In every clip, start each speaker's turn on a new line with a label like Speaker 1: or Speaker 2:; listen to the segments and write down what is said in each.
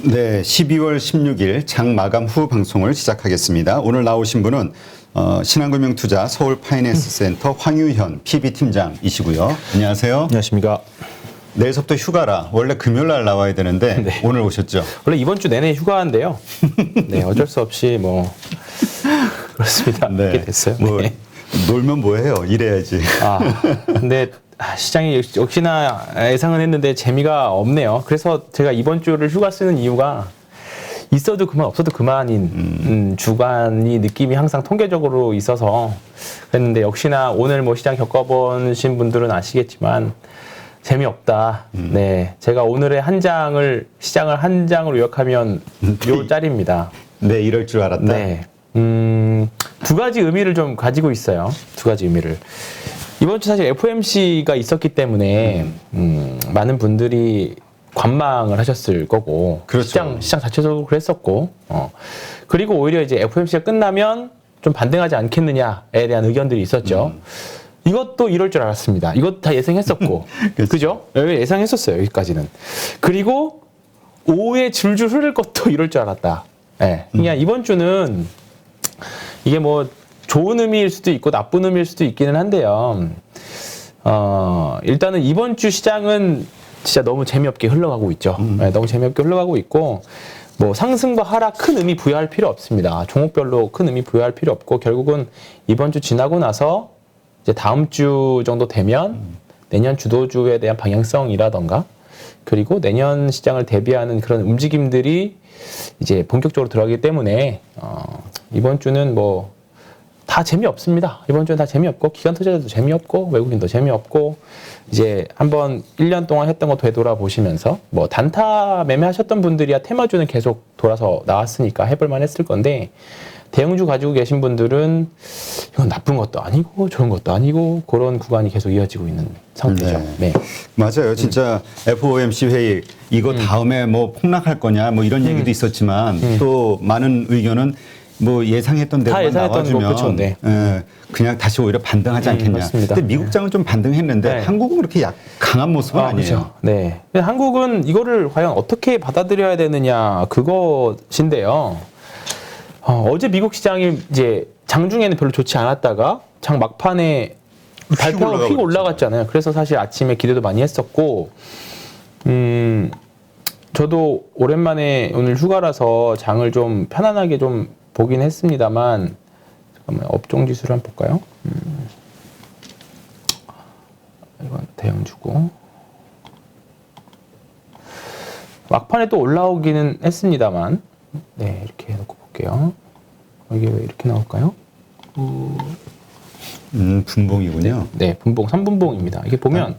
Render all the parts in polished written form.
Speaker 1: 네, 12월 16일 장 마감 후 방송을 시작하겠습니다. 오늘 나오신 분은 신한금융투자 서울파이낸스센터 황유현 PB팀장이시고요. 안녕하세요.
Speaker 2: 안녕하십니까.
Speaker 1: 내일서부터 휴가라 원래 금요일 날 나와야 되는데
Speaker 2: 네.
Speaker 1: 오늘 오셨죠?
Speaker 2: 원래 이번 주 내내 휴가인데요. 네, 어쩔 수 없이 그렇습니다.
Speaker 1: 네.
Speaker 2: 그렇게 됐어요.
Speaker 1: 뭐,
Speaker 2: 네.
Speaker 1: 놀면 뭐해요? 일해야지.
Speaker 2: 근데 시장이 역시나 예상은 했는데 재미가 없네요. 그래서 제가 이번 주를 휴가 쓰는 이유가 있어도 그만 없어도 그만인 주간이 느낌이 항상 통계적으로 있어서 그랬는데 역시나 오늘 뭐 시장 겪어보신 분들은 아시겠지만 재미없다. 네, 제가 오늘의 시장을 한 장으로 요약하면 요 짤입니다.
Speaker 1: 네, 이럴 줄 알았다.
Speaker 2: 네, 두 가지 의미를 좀 가지고 있어요. 두 가지 의미를. 이번 주 사실 FOMC가 있었기 때문에 많은 분들이 관망을 하셨을 거고,
Speaker 1: 그렇죠.
Speaker 2: 시장 자체적으로 그랬었고, 그리고 오히려 이제 FOMC가 끝나면 좀 반등하지 않겠느냐에 대한 의견들이 있었죠. 이것도 이럴 줄 알았습니다. 이것 다 예상했었고, 그죠? 예상했었어요, 여기까지는. 그리고 오후에 줄줄 흐를 것도 이럴 줄 알았다. 네. 그냥 이번 주는 이게 뭐 좋은 의미일 수도 있고 나쁜 의미일 수도 있기는 한데요. 일단은 이번 주 시장은 진짜 너무 재미없게 흘러가고 있죠. 네, 너무 재미없게 흘러가고 있고, 뭐 상승과 하락 큰 의미 부여할 필요 없습니다. 종목별로 큰 의미 부여할 필요 없고, 결국은 이번 주 지나고 나서 이제 다음 주 정도 되면 내년 주도주에 대한 방향성이라던가, 그리고 내년 시장을 대비하는 그런 움직임들이 이제 본격적으로 들어가기 때문에 이번 주는 뭐 다 재미없습니다. 이번 주는 다 재미없고, 기관 투자자도 재미없고, 외국인도 재미없고, 이제 한번 1년 동안 했던 거 되돌아보시면서 뭐 단타 매매하셨던 분들이야 테마주는 계속 돌아서 나왔으니까 해볼만 했을 건데, 대형주 가지고 계신 분들은 이건 나쁜 것도 아니고 좋은 것도 아니고 그런 구간이 계속 이어지고 있는 상태죠.
Speaker 1: 네.
Speaker 2: 네.
Speaker 1: 맞아요. 진짜 FOMC 회의 이거 다음에 뭐 폭락할 거냐 뭐 이런 얘기도 있었지만 또 많은 의견은 뭐 예상했던 대로만 나와주면
Speaker 2: 그쵸, 네.
Speaker 1: 그냥 다시 오히려 반등하지 않겠냐.
Speaker 2: 맞습니다.
Speaker 1: 근데 미국장은 좀 반등했는데
Speaker 2: 네.
Speaker 1: 한국은 그렇게 강한 모습은 아니에요.
Speaker 2: 그렇죠. 네. 근데 한국은 이거를 과연 어떻게 받아들여야 되느냐 그것인데요. 어제 미국 시장이 이제 장중에는 별로 좋지 않았다가 장 막판에 발표가 휙 올라갔잖아요. 그래서 사실 아침에 기대도 많이 했었고, 저도 오랜만에 오늘 휴가라서 장을 좀 편안하게 좀 보긴 했습니다만, 잠깐만 업종 지수를 한번 볼까요? 이건 대형주고, 막판에 또 올라오기는 했습니다만, 네, 이렇게 해놓고 볼게요. 이게 왜 이렇게 나올까요?
Speaker 1: 분봉이군요.
Speaker 2: 네, 분봉, 3분봉입니다. 이게 보면,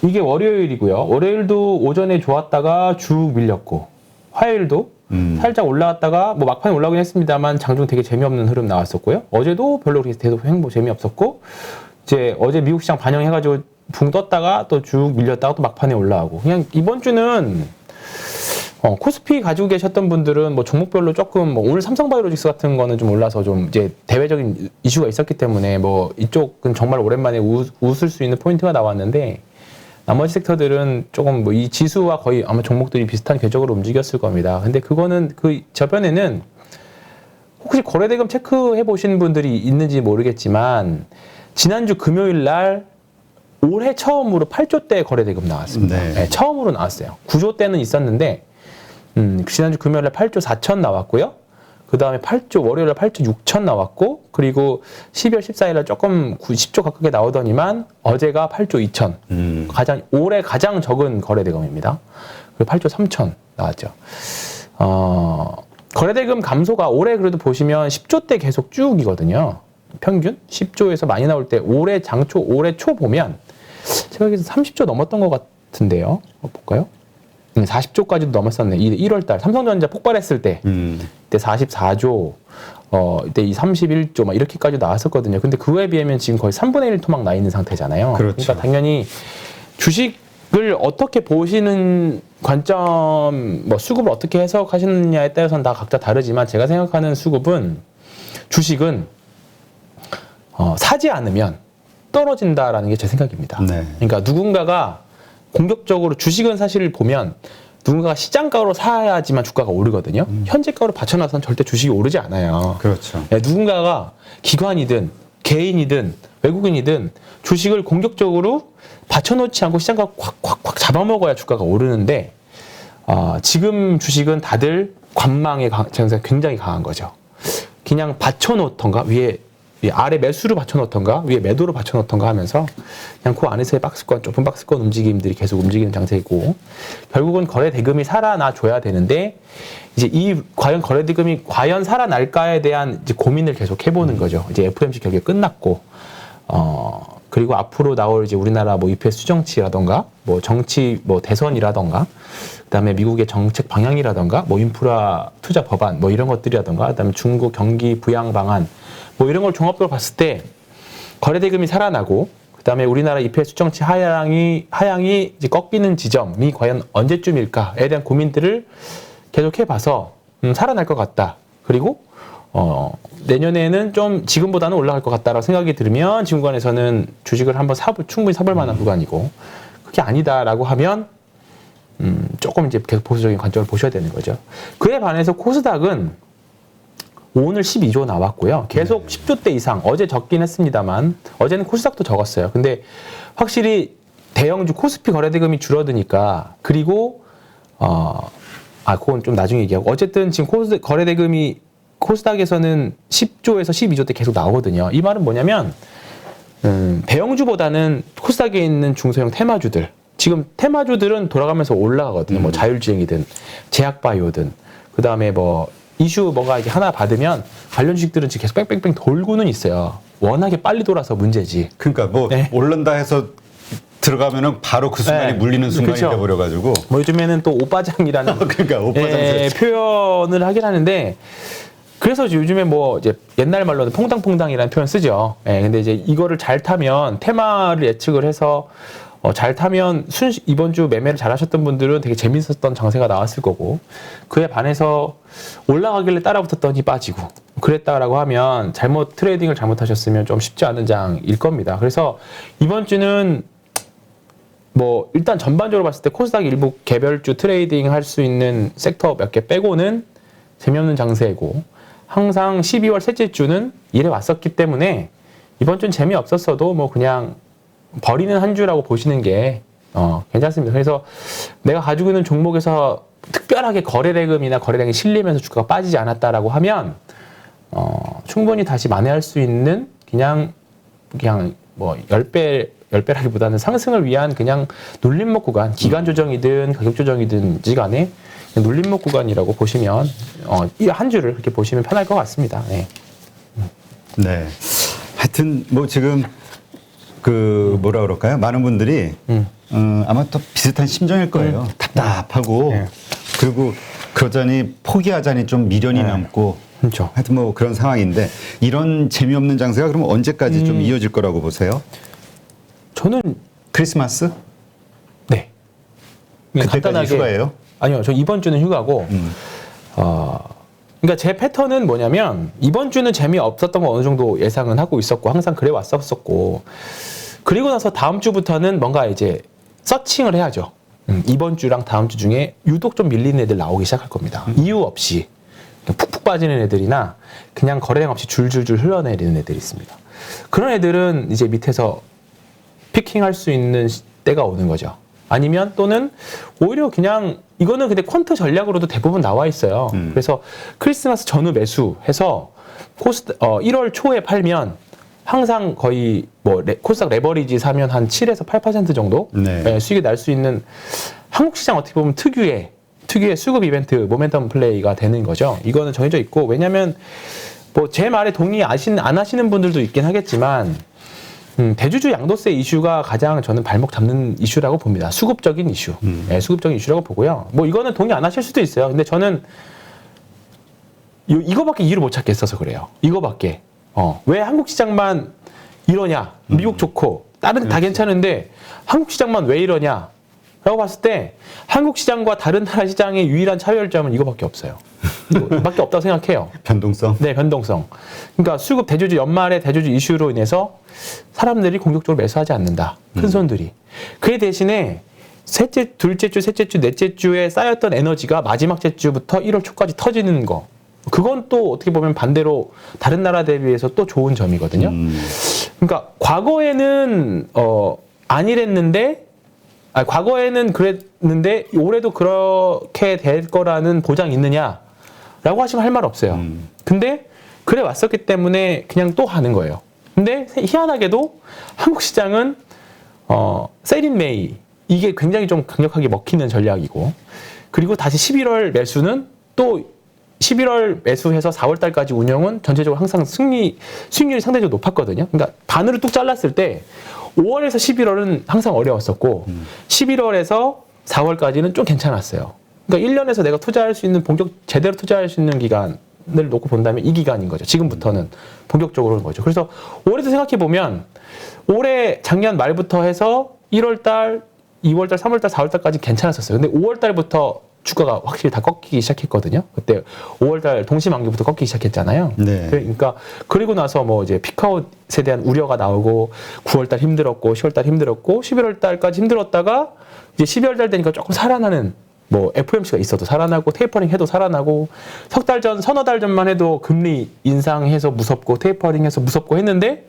Speaker 2: 이게 월요일이고요. 월요일도 오전에 좋았다가 쭉 밀렸고, 화요일도 살짝 올라왔다가, 뭐 막판에 올라오긴 했습니다만, 장중 되게 재미없는 흐름 나왔었고요. 어제도 별로 그렇게 계속 재미없었고, 이제 어제 미국 시장 반영해가지고 붕 떴다가 또 쭉 밀렸다가 또 막판에 올라오고. 그냥 이번 주는, 코스피 가지고 계셨던 분들은 뭐 종목별로 조금 뭐 오늘 삼성바이오로직스 같은 거는 좀 올라서 좀 이제 대외적인 이슈가 있었기 때문에 뭐 이쪽은 정말 오랜만에 웃을 수 있는 포인트가 나왔는데, 나머지 섹터들은 조금 뭐 이 지수와 거의 아마 종목들이 비슷한 궤적으로 움직였을 겁니다. 근데 그거는 그 저변에는 혹시 거래대금 체크해 보신 분들이 있는지 모르겠지만, 지난주 금요일 날 올해 처음으로 8조대 거래대금 나왔습니다.
Speaker 1: 네.
Speaker 2: 네, 처음으로 나왔어요. 9조 대는 있었는데, 지난주 금요일 날 8조 4천 나왔고요. 그 다음에 월요일 날 8조 6천 나왔고, 그리고 12월 14일 날 조금 10조 가깝게 나오더니만 어제가 8조 2천. 올해 가장 적은 거래대금입니다. 그리고 8조 3천 나왔죠. 거래대금 감소가 올해 그래도 보시면 10조대 계속 쭉이거든요. 평균 10조에서 많이 나올 때 올해 초 보면 제가 여기서 30조 넘었던 것 같은데요. 볼까요? 40조까지도 넘었었네. 1월달 삼성전자 폭발했을 때, 그때 44조, 이때 이 31조 막 이렇게까지 나왔었거든요. 근데 그거에 비하면 지금 거의 3분의 1 토막 나 있는 상태잖아요.
Speaker 1: 그렇죠.
Speaker 2: 그러니까 당연히 주식을 어떻게 보시는 관점, 뭐 수급을 어떻게 해석하시느냐에 따라서는 다 각자 다르지만, 제가 생각하는 주식은 사지 않으면 떨어진다라는 게 제 생각입니다.
Speaker 1: 네.
Speaker 2: 그러니까 누군가가 공격적으로 주식은 사실 보면 누군가가 시장가로 사야지만 주가가 오르거든요. 현재가로 받쳐놔서는 절대 주식이 오르지 않아요.
Speaker 1: 그렇죠.
Speaker 2: 네, 누군가가 기관이든 개인이든 외국인이든 주식을 공격적으로 받쳐놓지 않고 시장가 콱콱콱 잡아먹어야 주가가 오르는데 지금 주식은 다들 관망의 증세가 굉장히 강한 거죠. 그냥 받쳐놓던가 위에 아래 매수로 받쳐놓던가 위에 매도로 받쳐놓던가 하면서 그냥 그 안에서의 박스권 좁은 박스권 움직임들이 계속 움직이는 장세이고 결국은 거래 대금이 살아나 줘야 되는데 이제 이 과연 거래 대금이 과연 살아날까에 대한 이제 고민을 계속 해보는 거죠. 이제 FOMC 결계 끝났고 그리고 앞으로 나올 이제 우리나라 뭐 EPS 수정치라던가 뭐 정치 뭐 대선이라던가 그다음에 미국의 정책 방향이라던가 뭐 인프라 투자 법안 뭐 이런 것들이라던가 그다음에 중국 경기 부양 방안 뭐 이런 걸 종합적으로 봤을 때 거래 대금이 살아나고 그다음에 우리나라 EPS 수정치 하향이 이제 꺾이는 지점이 과연 언제쯤일까에 대한 고민들을 계속 해봐서 살아날 것 같다. 그리고 내년에는 좀 지금보다는 올라갈 것 같다라고 생각이 들으면 지금 구간에서는 주식을 한번 충분히 사볼 만한 구간이고 그게 아니다라고 하면 조금 이제 계속 보수적인 관점을 보셔야 되는 거죠. 그에 반해서 코스닥은 오늘 12조 나왔고요. 계속 10조대 이상 어제 적긴 했습니다만 어제는 코스닥도 적었어요. 근데 확실히 대형주 코스피 거래대금이 줄어드니까 그리고 그건 좀 나중에 얘기하고 어쨌든 지금 거래대금이 코스닥에서는 10조에서 12조대 계속 나오거든요. 이 말은 뭐냐면 대형주보다는 코스닥에 있는 중소형 테마주들 지금 테마주들은 돌아가면서 올라가거든요. 뭐 자율주행이든 제약바이오든 그다음에 뭐 이슈 뭐가 이제 하나 받으면 관련 주식들은 지금 계속 뺑뺑뺑 돌고는 있어요. 워낙에 빨리 돌아서 문제지.
Speaker 1: 그러니까 뭐
Speaker 2: 네.
Speaker 1: 오른다 해서 들어가면은 바로 그 순간에
Speaker 2: 네.
Speaker 1: 물리는 순간이
Speaker 2: 그렇죠.
Speaker 1: 돼버려가지고.
Speaker 2: 뭐 요즘에는 또 오빠장이라는
Speaker 1: 그러니까 오빠장
Speaker 2: 표현을 하긴 하는데 그래서 요즘에 뭐 이제 옛날 말로는 퐁당퐁당이라는 표현 쓰죠. 근데 이제 이거를 잘 타면 테마를 예측을 해서 잘 타면 이번 주 매매를 잘 하셨던 분들은 되게 재밌었던 장세가 나왔을 거고 그에 반해서 올라가길래 따라붙었더니 빠지고 그랬다라고 하면 트레이딩을 잘못하셨으면 좀 쉽지 않은 장일 겁니다. 그래서 이번 주는 뭐 일단 전반적으로 봤을 때 코스닥 일부 개별주 트레이딩 할 수 있는 섹터 몇 개 빼고는 재미없는 장세고 항상 12월 셋째 주는 이래 왔었기 때문에 이번 주는 재미없었어도 뭐 그냥 버리는 한 주라고 보시는 게 괜찮습니다. 그래서 내가 가지고 있는 종목에서 특별하게 거래대금이나 거래량이 실리면서 주가가 빠지지 않았다라고 하면 충분히 다시 만회할 수 있는 그냥 뭐 10배라기보다는 상승을 위한 그냥 눌림목 구간, 기간 조정이든 가격 조정이든지 간에 눌림목 구간이라고 보시면 이 한 주를 그렇게 보시면 편할 것 같습니다. 네.
Speaker 1: 네. 하여튼 뭐 지금 뭐라 그럴까요? 많은 분들이 아마 또 비슷한 심정일 거예요. 답답하고
Speaker 2: 네.
Speaker 1: 그리고 그러자니 포기하자니 좀 미련이 남고
Speaker 2: 그렇죠.
Speaker 1: 하여튼 뭐 그런 상황인데 이런 재미없는 장세가 그럼 언제까지 좀 이어질 거라고 보세요?
Speaker 2: 저는
Speaker 1: 크리스마스?
Speaker 2: 네.
Speaker 1: 그때까지 휴가예요?
Speaker 2: 아니요. 저 이번 주는 휴가고 그러니까 제 패턴은 뭐냐면 이번 주는 재미없었던 거 어느 정도 예상은 하고 있었고 항상 그래 왔었고 그리고 나서 다음 주부터는 뭔가 이제 서칭을 해야죠. 이번 주랑 다음 주 중에 유독 좀 밀리는 애들 나오기 시작할 겁니다. 이유 없이 푹푹 빠지는 애들이나 그냥 거래량 없이 줄줄줄 흘러내리는 애들이 있습니다. 그런 애들은 이제 밑에서 피킹할 수 있는 때가 오는 거죠. 아니면 또는 오히려 그냥 이거는 근데 퀀트 전략으로도 대부분 나와 있어요. 그래서 크리스마스 전후 매수해서 1월 초에 팔면 항상 거의 뭐 코스닥 레버리지 사면 한 7에서 8% 정도
Speaker 1: 네.
Speaker 2: 수익이 날 수 있는 한국 시장 어떻게 보면 특유의 수급 이벤트 모멘텀 플레이가 되는 거죠. 이거는 정해져 있고 왜냐하면 뭐 제 말에 동의 안 하시는 분들도 있긴 하겠지만 대주주 양도세 이슈가 가장 저는 발목 잡는 이슈라고 봅니다. 수급적인 이슈. 네, 수급적인 이슈라고 보고요. 뭐 이거는 동의 안 하실 수도 있어요. 근데 저는 이거밖에 이유를 못 찾겠어서 그래요. 이거밖에. 왜 한국 시장만 이러냐? 미국 좋고 다른 다 괜찮은데 한국 시장만 왜 이러냐? 라고 봤을 때 한국 시장과 다른 나라 시장의 유일한 차별점은 이거밖에 없어요. 이거밖에 없다고 생각해요.
Speaker 1: 변동성?
Speaker 2: 네, 변동성. 그러니까 수급 대주주 연말에 대주주 이슈로 인해서 사람들이 공격적으로 매수하지 않는다. 큰 손들이. 그 대신에 셋째, 둘째 주, 셋째 주, 넷째 주에 쌓였던 에너지가 마지막 째 주부터 1월 초까지 터지는 거. 그건 또 어떻게 보면 반대로 다른 나라 대비해서 또 좋은 점이거든요. 그러니까 과거에는 안 이랬는데, 과거에는 그랬는데 올해도 그렇게 될 거라는 보장이 있느냐라고 하시면 할 말 없어요. 근데 그래 왔었기 때문에 그냥 또 하는 거예요. 근데 희한하게도 한국 시장은 셀인 메이 이게 굉장히 좀 강력하게 먹히는 전략이고, 그리고 다시 11월 매수는 또 11월 매수해서 4월 달까지 운영은 전체적으로 항상 수익률이 상대적으로 높았거든요. 그러니까 반으로 뚝 잘랐을 때 5월에서 11월은 항상 어려웠었고 11월에서 4월까지는 좀 괜찮았어요. 그러니까 1년에서 내가 투자할 수 있는 제대로 투자할 수 있는 기간을 놓고 본다면 이 기간인 거죠. 지금부터는 본격적으로는 거죠. 그래서 올해도 생각해 보면 올해 작년 말부터 해서 1월 달, 2월 달, 3월 달, 4월 달까지 괜찮았었어요. 근데 5월 달부터 주가가 확실히 다 꺾이기 시작했거든요. 그때 5월 달 동시만기부터 꺾이기 시작했잖아요.
Speaker 1: 네.
Speaker 2: 그러니까 그리고 나서 뭐 이제 피크아웃에 대한 우려가 나오고 9월 달 힘들었고 10월 달 힘들었고 11월 달까지 힘들었다가 이제 12월 달 되니까 조금 살아나는, 뭐 FOMC가 있어도 살아나고 테이퍼링 해도 살아나고, 석 달 전, 서너 달 전만 해도 금리 인상해서 무섭고 테이퍼링 해서 무섭고 했는데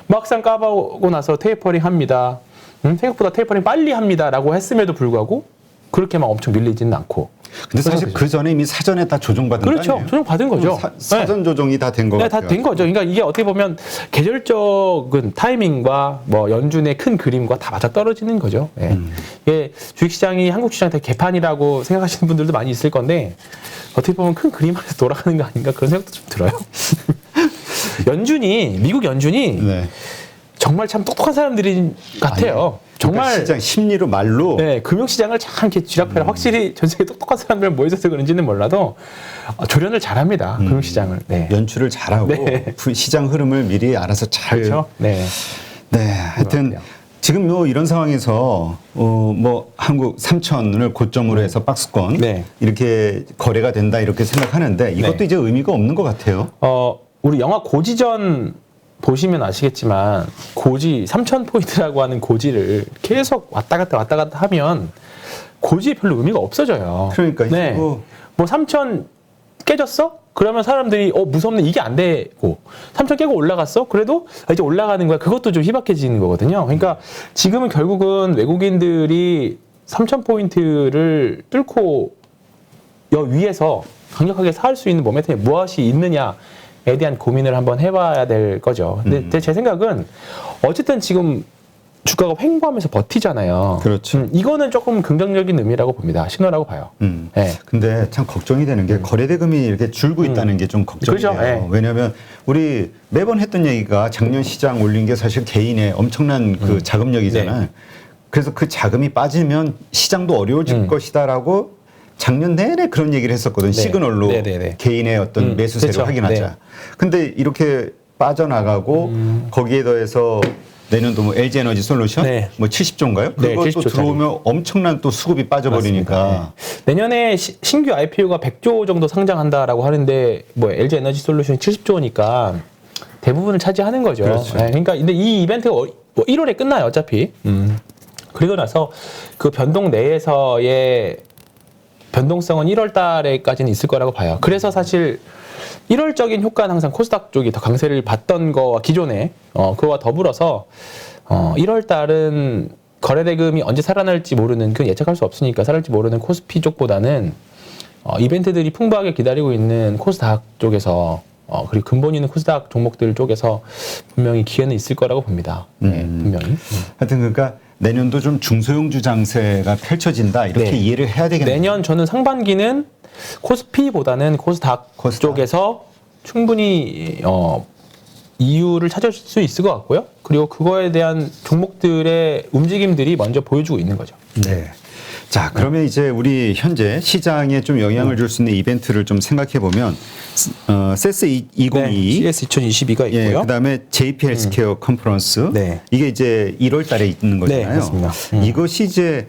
Speaker 2: 막상 까보고 나서 테이퍼링 합니다. 생각보다 테이퍼링 빨리 합니다라고 했음에도 불구하고 그렇게 막 엄청 밀리지는 않고.
Speaker 1: 근데 사실 그 전에 이미 사전에 다 조정받은 거
Speaker 2: 그렇죠.
Speaker 1: 아니에요?
Speaker 2: 조정받은 거죠.
Speaker 1: 사전 조정이 다 된 거
Speaker 2: 네,
Speaker 1: 같아요.
Speaker 2: 다 된 거죠. 그러니까 이게 어떻게 보면 계절적인 타이밍과 뭐 연준의 큰 그림과 다 맞아 떨어지는 거죠. 네. 이게 주식시장이 한국 시장 되게 개판이라고 생각하시는 분들도 많이 있을 건데 어떻게 보면 큰 그림 안에서 돌아가는 거 아닌가 그런 생각도 좀 들어요. 미국 연준이
Speaker 1: 네.
Speaker 2: 정말 참 똑똑한 사람들이 같아요. 정말
Speaker 1: 그러니까 시장 심리로 말로
Speaker 2: 네, 금융시장을 참 이렇게 쥐락펴락 확실히 전 세계 똑똑한 사람들 모여서 그런지는 몰라도 조련을 잘합니다. 금융시장을. 네.
Speaker 1: 연출을 잘하고
Speaker 2: 네.
Speaker 1: 시장 흐름을 미리 알아서 잘.
Speaker 2: 그렇죠. 네.
Speaker 1: 네, 하여튼 지금 뭐 이런 상황에서 뭐 한국 3천을 고점으로 해서 박스권
Speaker 2: 네.
Speaker 1: 이렇게 거래가 된다 이렇게 생각하는데 이것도
Speaker 2: 네.
Speaker 1: 이제 의미가 없는 것 같아요.
Speaker 2: 우리 영화 고지전 보시면 아시겠지만 고지 3,000포인트라고 하는 고지를 계속 왔다 갔다 하면 고지에 별로 의미가 없어져요.
Speaker 1: 그러니까
Speaker 2: 네. 뭐 3,000 깨졌어? 그러면 사람들이 무섭네, 이게 안 되고 3,000 깨고 올라갔어? 그래도 이제 올라가는 거야. 그것도 좀 희박해지는 거거든요. 그러니까 지금은 결국은 외국인들이 3,000포인트를 뚫고 위에서 강력하게 살 수 있는 모멘텀이 무엇이 있느냐 에 대한 고민을 한번 해봐야 될 거죠. 근데 제 생각은 어쨌든 지금 주가가 횡보하면서 버티잖아요.
Speaker 1: 그렇죠.
Speaker 2: 이거는 조금 긍정적인 의미라고 봅니다. 신호라고 봐요. 네.
Speaker 1: 근데 참 걱정이 되는 게 거래대금이 이렇게 줄고 있다는 게 좀 걱정이
Speaker 2: 그렇죠.
Speaker 1: 돼요.
Speaker 2: 네.
Speaker 1: 왜냐하면 우리 매번 했던 얘기가 작년 시장 올린 게 사실 개인의 엄청난 그 자금력이잖아요.
Speaker 2: 네.
Speaker 1: 그래서 그 자금이 빠지면 시장도 어려워질 것이다라고 작년 내내 그런 얘기를 했었거든요.
Speaker 2: 네.
Speaker 1: 시그널로
Speaker 2: 네.
Speaker 1: 개인의 어떤 매수세를
Speaker 2: 그렇죠.
Speaker 1: 확인하자.
Speaker 2: 네.
Speaker 1: 근데 이렇게 빠져나가고 거기에 더해서 내년도 뭐 LG에너지 솔루션
Speaker 2: 네.
Speaker 1: 뭐 70조인가요?
Speaker 2: 네,
Speaker 1: 그것도
Speaker 2: 70조 짜리.
Speaker 1: 들어오면 엄청난 또 수급이 빠져버리니까.
Speaker 2: 맞습니다. 네. 내년에 신규 IPO가 100조 정도 상장한다라고 하는데 뭐 LG 에너지 솔루션이 70조니까 대부분을 차지하는 거죠.
Speaker 1: 그렇죠.
Speaker 2: 네, 그러니까 근데 이 이벤트가 1월에 끝나요, 어차피. 그리고 나서 그 변동 내에서의 변동성은 1월 달에까지는 있을 거라고 봐요. 그래서 사실 1월적인 효과는 항상 코스닥 쪽이 더 강세를 받던 거와 기존에 그거와 더불어서 1월 달은 거래대금이 언제 살아날지 모르는, 그건 예측할 수 없으니까 살아날지 모르는 코스피 쪽보다는 이벤트들이 풍부하게 기다리고 있는 코스닥 쪽에서 그리고 근본 있는 코스닥 종목들 쪽에서 분명히 기회는 있을 거라고 봅니다. 네, 분명히.
Speaker 1: 하여튼 그러니까 내년도 좀 중소형주 장세가 펼쳐진다 이렇게
Speaker 2: 네.
Speaker 1: 이해를 해야 되겠네요.
Speaker 2: 내년 저는 상반기는 코스피보다는 코스닥 쪽에서 충분히 이유를 찾을 수 있을 것 같고요. 그리고 그거에 대한 종목들의 움직임들이 먼저 보여주고 있는 거죠.
Speaker 1: 네. 자, 그러면 이제 우리 현재 시장에 좀 영향을 줄 수 있는 이벤트를 좀 생각해 보면 CES 2022,
Speaker 2: 네, CS 2022가 있고요.
Speaker 1: 예, 그다음에 JP 헬스케어 컨퍼런스,
Speaker 2: 네.
Speaker 1: 이게 이제 1월 달에 있는 거잖아요.
Speaker 2: 네, 맞습니다.
Speaker 1: 이것이 이제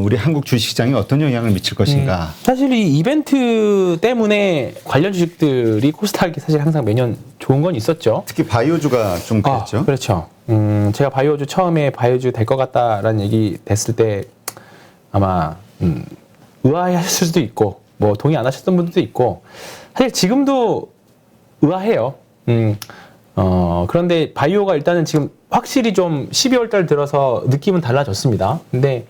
Speaker 1: 우리 한국 주식시장에 어떤 영향을 미칠 것인가.
Speaker 2: 사실 이 이벤트 때문에 관련 주식들이 코스닥이 사실 항상 매년 좋은 건 있었죠.
Speaker 1: 특히 바이오주가 좀 그랬죠.
Speaker 2: 그렇죠. 제가 바이오주 처음에 바이오주 될 것 같다라는 얘기 됐을 때 아마 의아해하셨을 수도 있고 뭐 동의 안 하셨던 분들도 있고 사실 지금도 의아해요. 그런데 바이오가 일단은 지금 확실히 좀 12월 달 들어서 느낌은 달라졌습니다. 근데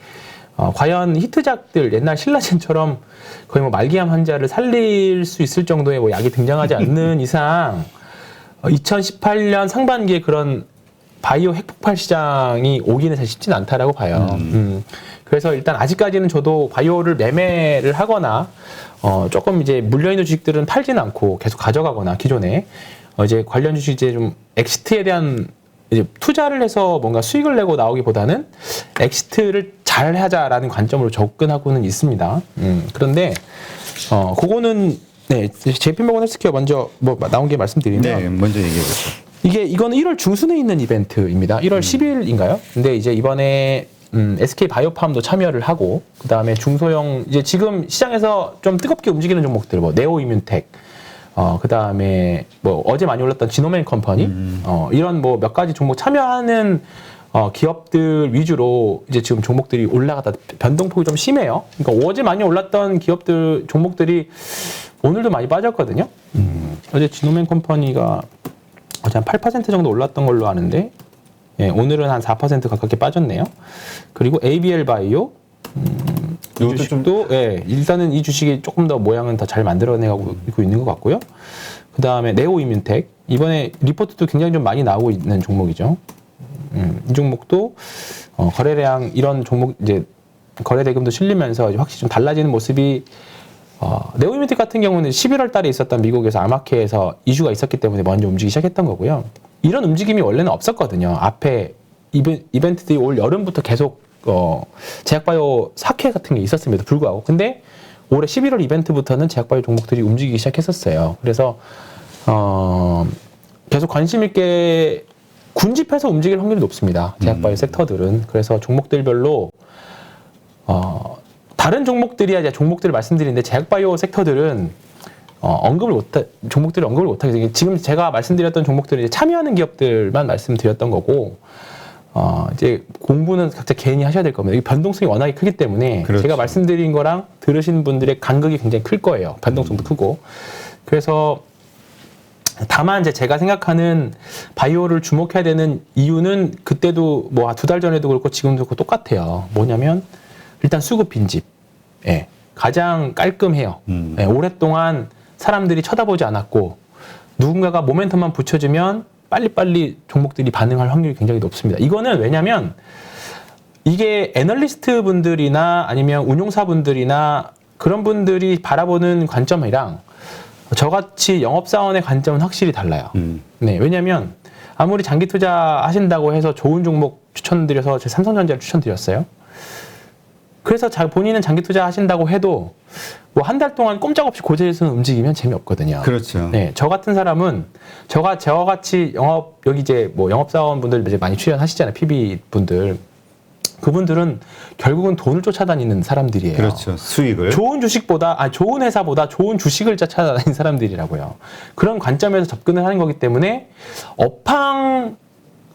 Speaker 2: 과연 히트작들 옛날 신라젠처럼 거의 뭐 말기암 환자를 살릴 수 있을 정도의 뭐 약이 등장하지 않는 이상 2018년 상반기에 그런 바이오 핵폭발 시장이 오기는 사실 쉽지는 않다라고 봐요. 그래서 일단 아직까지는 저도 바이오를 매매를 하거나 조금 이제 물려있는 주식들은 팔지는 않고 계속 가져가거나 기존에 이제 관련 주식 이제 좀 엑시트에 대한 이제 투자를 해서 뭔가 수익을 내고 나오기보다는 엑시트를 잘 하자라는 관점으로 접근하고는 있습니다. 그런데 그거는 네, JP모건 헬스케어 먼저 뭐 나온 게 말씀드리면
Speaker 1: 네, 먼저 얘기해 보세요.
Speaker 2: 이거는 1월 중순에 있는 이벤트입니다. 1월 10일인가요? 근데 이제 이번에 SK 바이오팜도 참여를 하고 그다음에 중소형 이제 지금 시장에서 좀 뜨겁게 움직이는 종목들 뭐 네오이뮨텍 그다음에 뭐 어제 많이 올랐던 지노맨 컴퍼니 이런 뭐 몇 가지 종목 참여하는 기업들 위주로 이제 지금 종목들이 올라가다 변동폭이 좀 심해요. 그러니까 어제 많이 올랐던 기업들 종목들이 오늘도 많이 빠졌거든요. 어제 지노맨 컴퍼니가 어제 한 8% 정도 올랐던 걸로 아는데 예, 오늘은 한 4% 가깝게 빠졌네요. 그리고 ABL 바이오 이 주식도 예, 일단은 이 주식이 조금 더 모양은 더 잘 만들어내고 있는 것 같고요. 그 다음에 네오이뮨텍 이번에 리포트도 굉장히 좀 많이 나오고 있는 종목이죠. 이 종목도 거래량 이런 종목 이제 거래 대금도 실리면서 확실히 좀 달라지는 모습이 네오이뮨텍 같은 경우는 11월 달에 있었던 미국에서 아마케에서 이슈가 있었기 때문에 먼저 움직이기 시작했던 거고요. 이런 움직임이 원래는 없었거든요. 앞에 이벤트들이 올 여름부터 계속 제약바이오 사케 같은 게 있었음에도 불구하고 근데 올해 11월 이벤트부터는 제약바이오 종목들이 움직이기 시작했었어요. 그래서 계속 관심 있게 군집해서 움직일 확률이 높습니다. 제약바이오 sek터들은. 그래서 종목들별로 다른 종목들이야 이제 종목들을 말씀드리는데 제약바이오 섹터들은 종목들을 언급을 못하게 지금 제가 말씀드렸던 종목들이 참여하는 기업들만 말씀드렸던 거고 이제 공부는 각자 개인이 하셔야 될 겁니다. 이 변동성이 워낙에 크기 때문에
Speaker 1: 그렇죠.
Speaker 2: 제가 말씀드린 거랑 들으신 분들의 간극이 굉장히 클 거예요. 변동성도 크고. 그래서 다만 이제 제가 생각하는 바이오를 주목해야 되는 이유는 그때도 뭐 2달 전에도 그렇고 지금도 그렇고 똑같아요. 뭐냐면 일단 수급 빈집. 예. 가장 깔끔해요. 예, 오랫동안 사람들이 쳐다보지 않았고 누군가가 모멘텀만 붙여주면 빨리빨리 종목들이 반응할 확률이 굉장히 높습니다. 이거는 왜냐면 이게 애널리스트 분들이나 아니면 운용사 분들이나 그런 분들이 바라보는 관점이랑 저같이 영업사원의 관점은 확실히 달라요. 네, 왜냐면 아무리 장기 투자 하신다고 해서 좋은 종목 추천드려서 제 삼성전자를 추천드렸어요. 그래서 본인은 장기 투자 하신다고 해도 뭐 한 달 동안 꼼짝없이 고지에서 움직이면 재미없거든요.
Speaker 1: 그렇죠.
Speaker 2: 네, 저 같은 사람은 저같이 여기 이제 뭐 영업사원분들 이제 많이 출연하시잖아요. PB 분들. 그분들은 결국은 돈을 쫓아다니는 사람들이에요.
Speaker 1: 그렇죠. 수익을.
Speaker 2: 좋은 회사보다 좋은 주식을 쫓아다니는 사람들이라고요. 그런 관점에서 접근을 하는 거기 때문에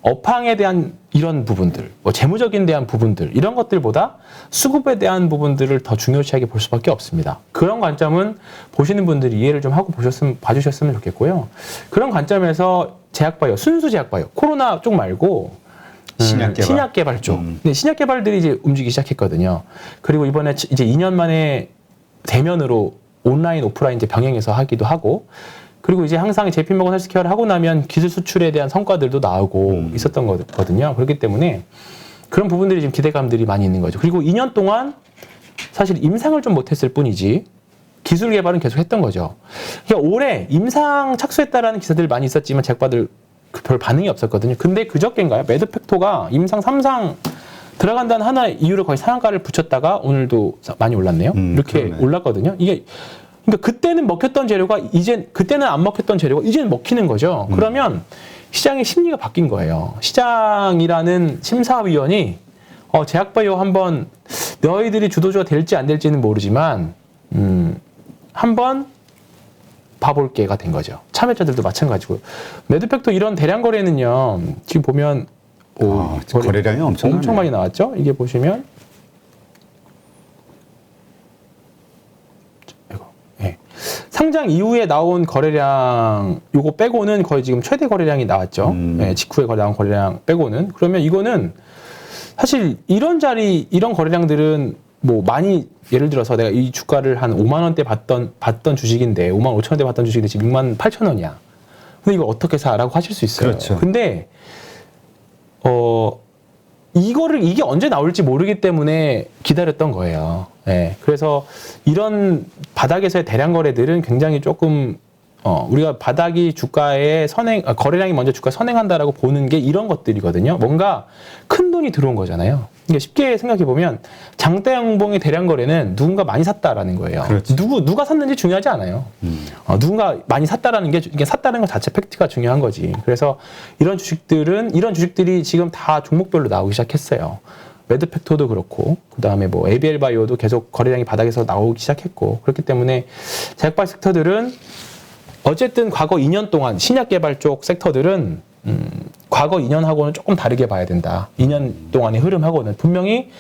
Speaker 2: 업황에 대한 이런 부분들, 뭐 재무적인 대한 부분들 이런 것들보다 수급에 대한 부분들을 더 중요시하게 볼 수밖에 없습니다. 그런 관점은 보시는 분들이 이해를 좀 하고 봐주셨으면 좋겠고요. 그런 관점에서 제약바이오, 순수 제약바이오, 코로나 쪽 말고 신약 개발 쪽. 네, 신약 개발들이 이제 움직이기 시작했거든요. 그리고 이번에 이제 2년 만에 대면으로 온라인, 오프라인 이제 병행해서 하기도 하고, 그리고 이제 항상 JP모건 헬스케어를 하고 나면 기술 수출에 대한 성과들도 나오고 있었던 거거든요. 그렇기 때문에 그런 부분들이 지금 기대감들이 많이 있는 거죠. 그리고 2년 동안 사실 임상을 좀 못했을 뿐이지 기술 개발은 계속 했던 거죠. 그러니까 올해 임상 착수했다라는 기사들 많이 있었지만 제약바들 별 반응이 없었거든요. 근데 그저께인가요? 매드팩토가 임상 3상 들어간다는 하나의 이유로 거의 상한가를 붙였다가 오늘도 많이 올랐네요. 이렇게
Speaker 1: 그러네.
Speaker 2: 올랐거든요. 그러니까 그때는 먹혔던 재료가 그때는 안 먹혔던 재료가 이제는 먹히는 거죠. 그러면 시장의 심리가 바뀐 거예요. 시장이라는 심사위원이 제약바이오 한번 너희들이 주도주가 될지 안 될지는 모르지만 한번 봐볼게가 된 거죠. 참여자들도 마찬가지고. 매드팩토 이런 대량 거래는요. 지금 보면
Speaker 1: 거래량이 엄청
Speaker 2: 많이 나왔죠. 이게 보시면 상장 이후에 나온 거래량 요거 빼고는 거의 지금 최대 거래량이 나왔죠. 네, 직후에 나온 거래량 빼고는. 그러면 이거는 사실 이런 거래량들은 뭐 많이 예를 들어서 내가 이 주가를 한 5만 원대 받던 주식인데 5만 5천 원대 받던 주식인데 지금 6만 8천 원이야. 근데 이걸 어떻게 사라고 하실 수 있어요.
Speaker 1: 그렇죠.
Speaker 2: 근데 이게 언제 나올지 모르기 때문에 기다렸던 거예요. 예. 그래서 이런 바닥에서의 대량 거래들은 굉장히 조금 우리가 바닥이 주가에 거래량이 먼저 주가에 선행한다라고 보는 게 이런 것들이거든요. 뭔가 큰 돈이 들어온 거잖아요. 그러니까 쉽게 생각해 보면 장대 양봉의 대량 거래는 누군가 많이 샀다라는 거예요.
Speaker 1: 그렇지.
Speaker 2: 누가 샀는지 중요하지 않아요. 누군가 많이 샀다라는 게 이게 샀다는 것 자체 팩트가 중요한 거지. 그래서 이런 주식들이 지금 다 종목별로 나오기 시작했어요. 매드팩토도 그렇고 그다음에 뭐 ABL 바이오도 계속 거래량이 바닥에서 나오기 시작했고 그렇기 때문에 제약발 섹터들은 어쨌든 과거 2년 동안 신약 개발 쪽 섹터들은 과거 2년하고는 조금 다르게 봐야 된다. 2년 동안의 흐름하고는 분명히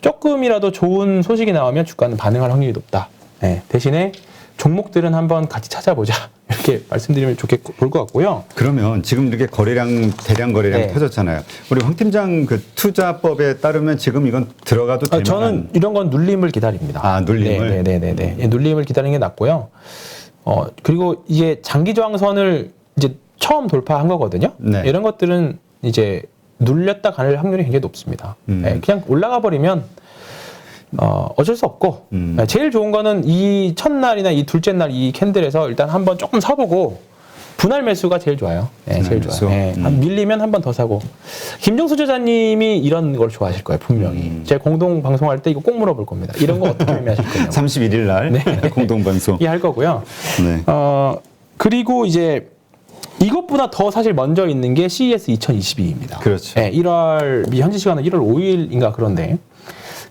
Speaker 2: 조금이라도 좋은 소식이 나오면 주가는 반응할 확률이 높다. 네, 대신에 종목들은 한번 같이 찾아보자. 이렇게 말씀드리면 좋을 것 같고요.
Speaker 1: 그러면 지금 이렇게 대량 거래량
Speaker 2: 네.
Speaker 1: 터졌잖아요. 우리 황 팀장 그 투자법에 따르면 지금 이건 들어가도 될 만한.
Speaker 2: 저는 이런 건 눌림을 기다립니다.
Speaker 1: 아, 눌림을?
Speaker 2: 네네네. 눌림을 기다리는 게 낫고요. 그리고 이게 장기 저항선을 이제 처음 돌파한 거거든요.
Speaker 1: 네.
Speaker 2: 이런 것들은 이제 눌렸다 갈 확률이 굉장히 높습니다. 네, 그냥 올라가 버리면 어쩔 수 없고 네, 제일 좋은 거는 이 첫날이나 이 둘째 날 이 캔들에서 일단 한번 조금 사보고 분할 매수가 제일 좋아요. 네, 제일
Speaker 1: 매수.
Speaker 2: 좋아요. 네, 밀리면 한 번 더 사고. 김종수 저자님이 이런 걸 좋아하실 거예요, 분명히. 제 공동 방송할 때 이거 꼭 물어볼 겁니다. 이런 거 어떻게 의미하실 거냐고.
Speaker 1: 31일 날 공동방송.
Speaker 2: 이 할 거고요.
Speaker 1: 네.
Speaker 2: 그리고 이제 이것보다 더 사실 먼저 있는 게 CES 2022입니다.
Speaker 1: 그렇죠.
Speaker 2: 네, 현지 시간은 1월 5일인가 그런데.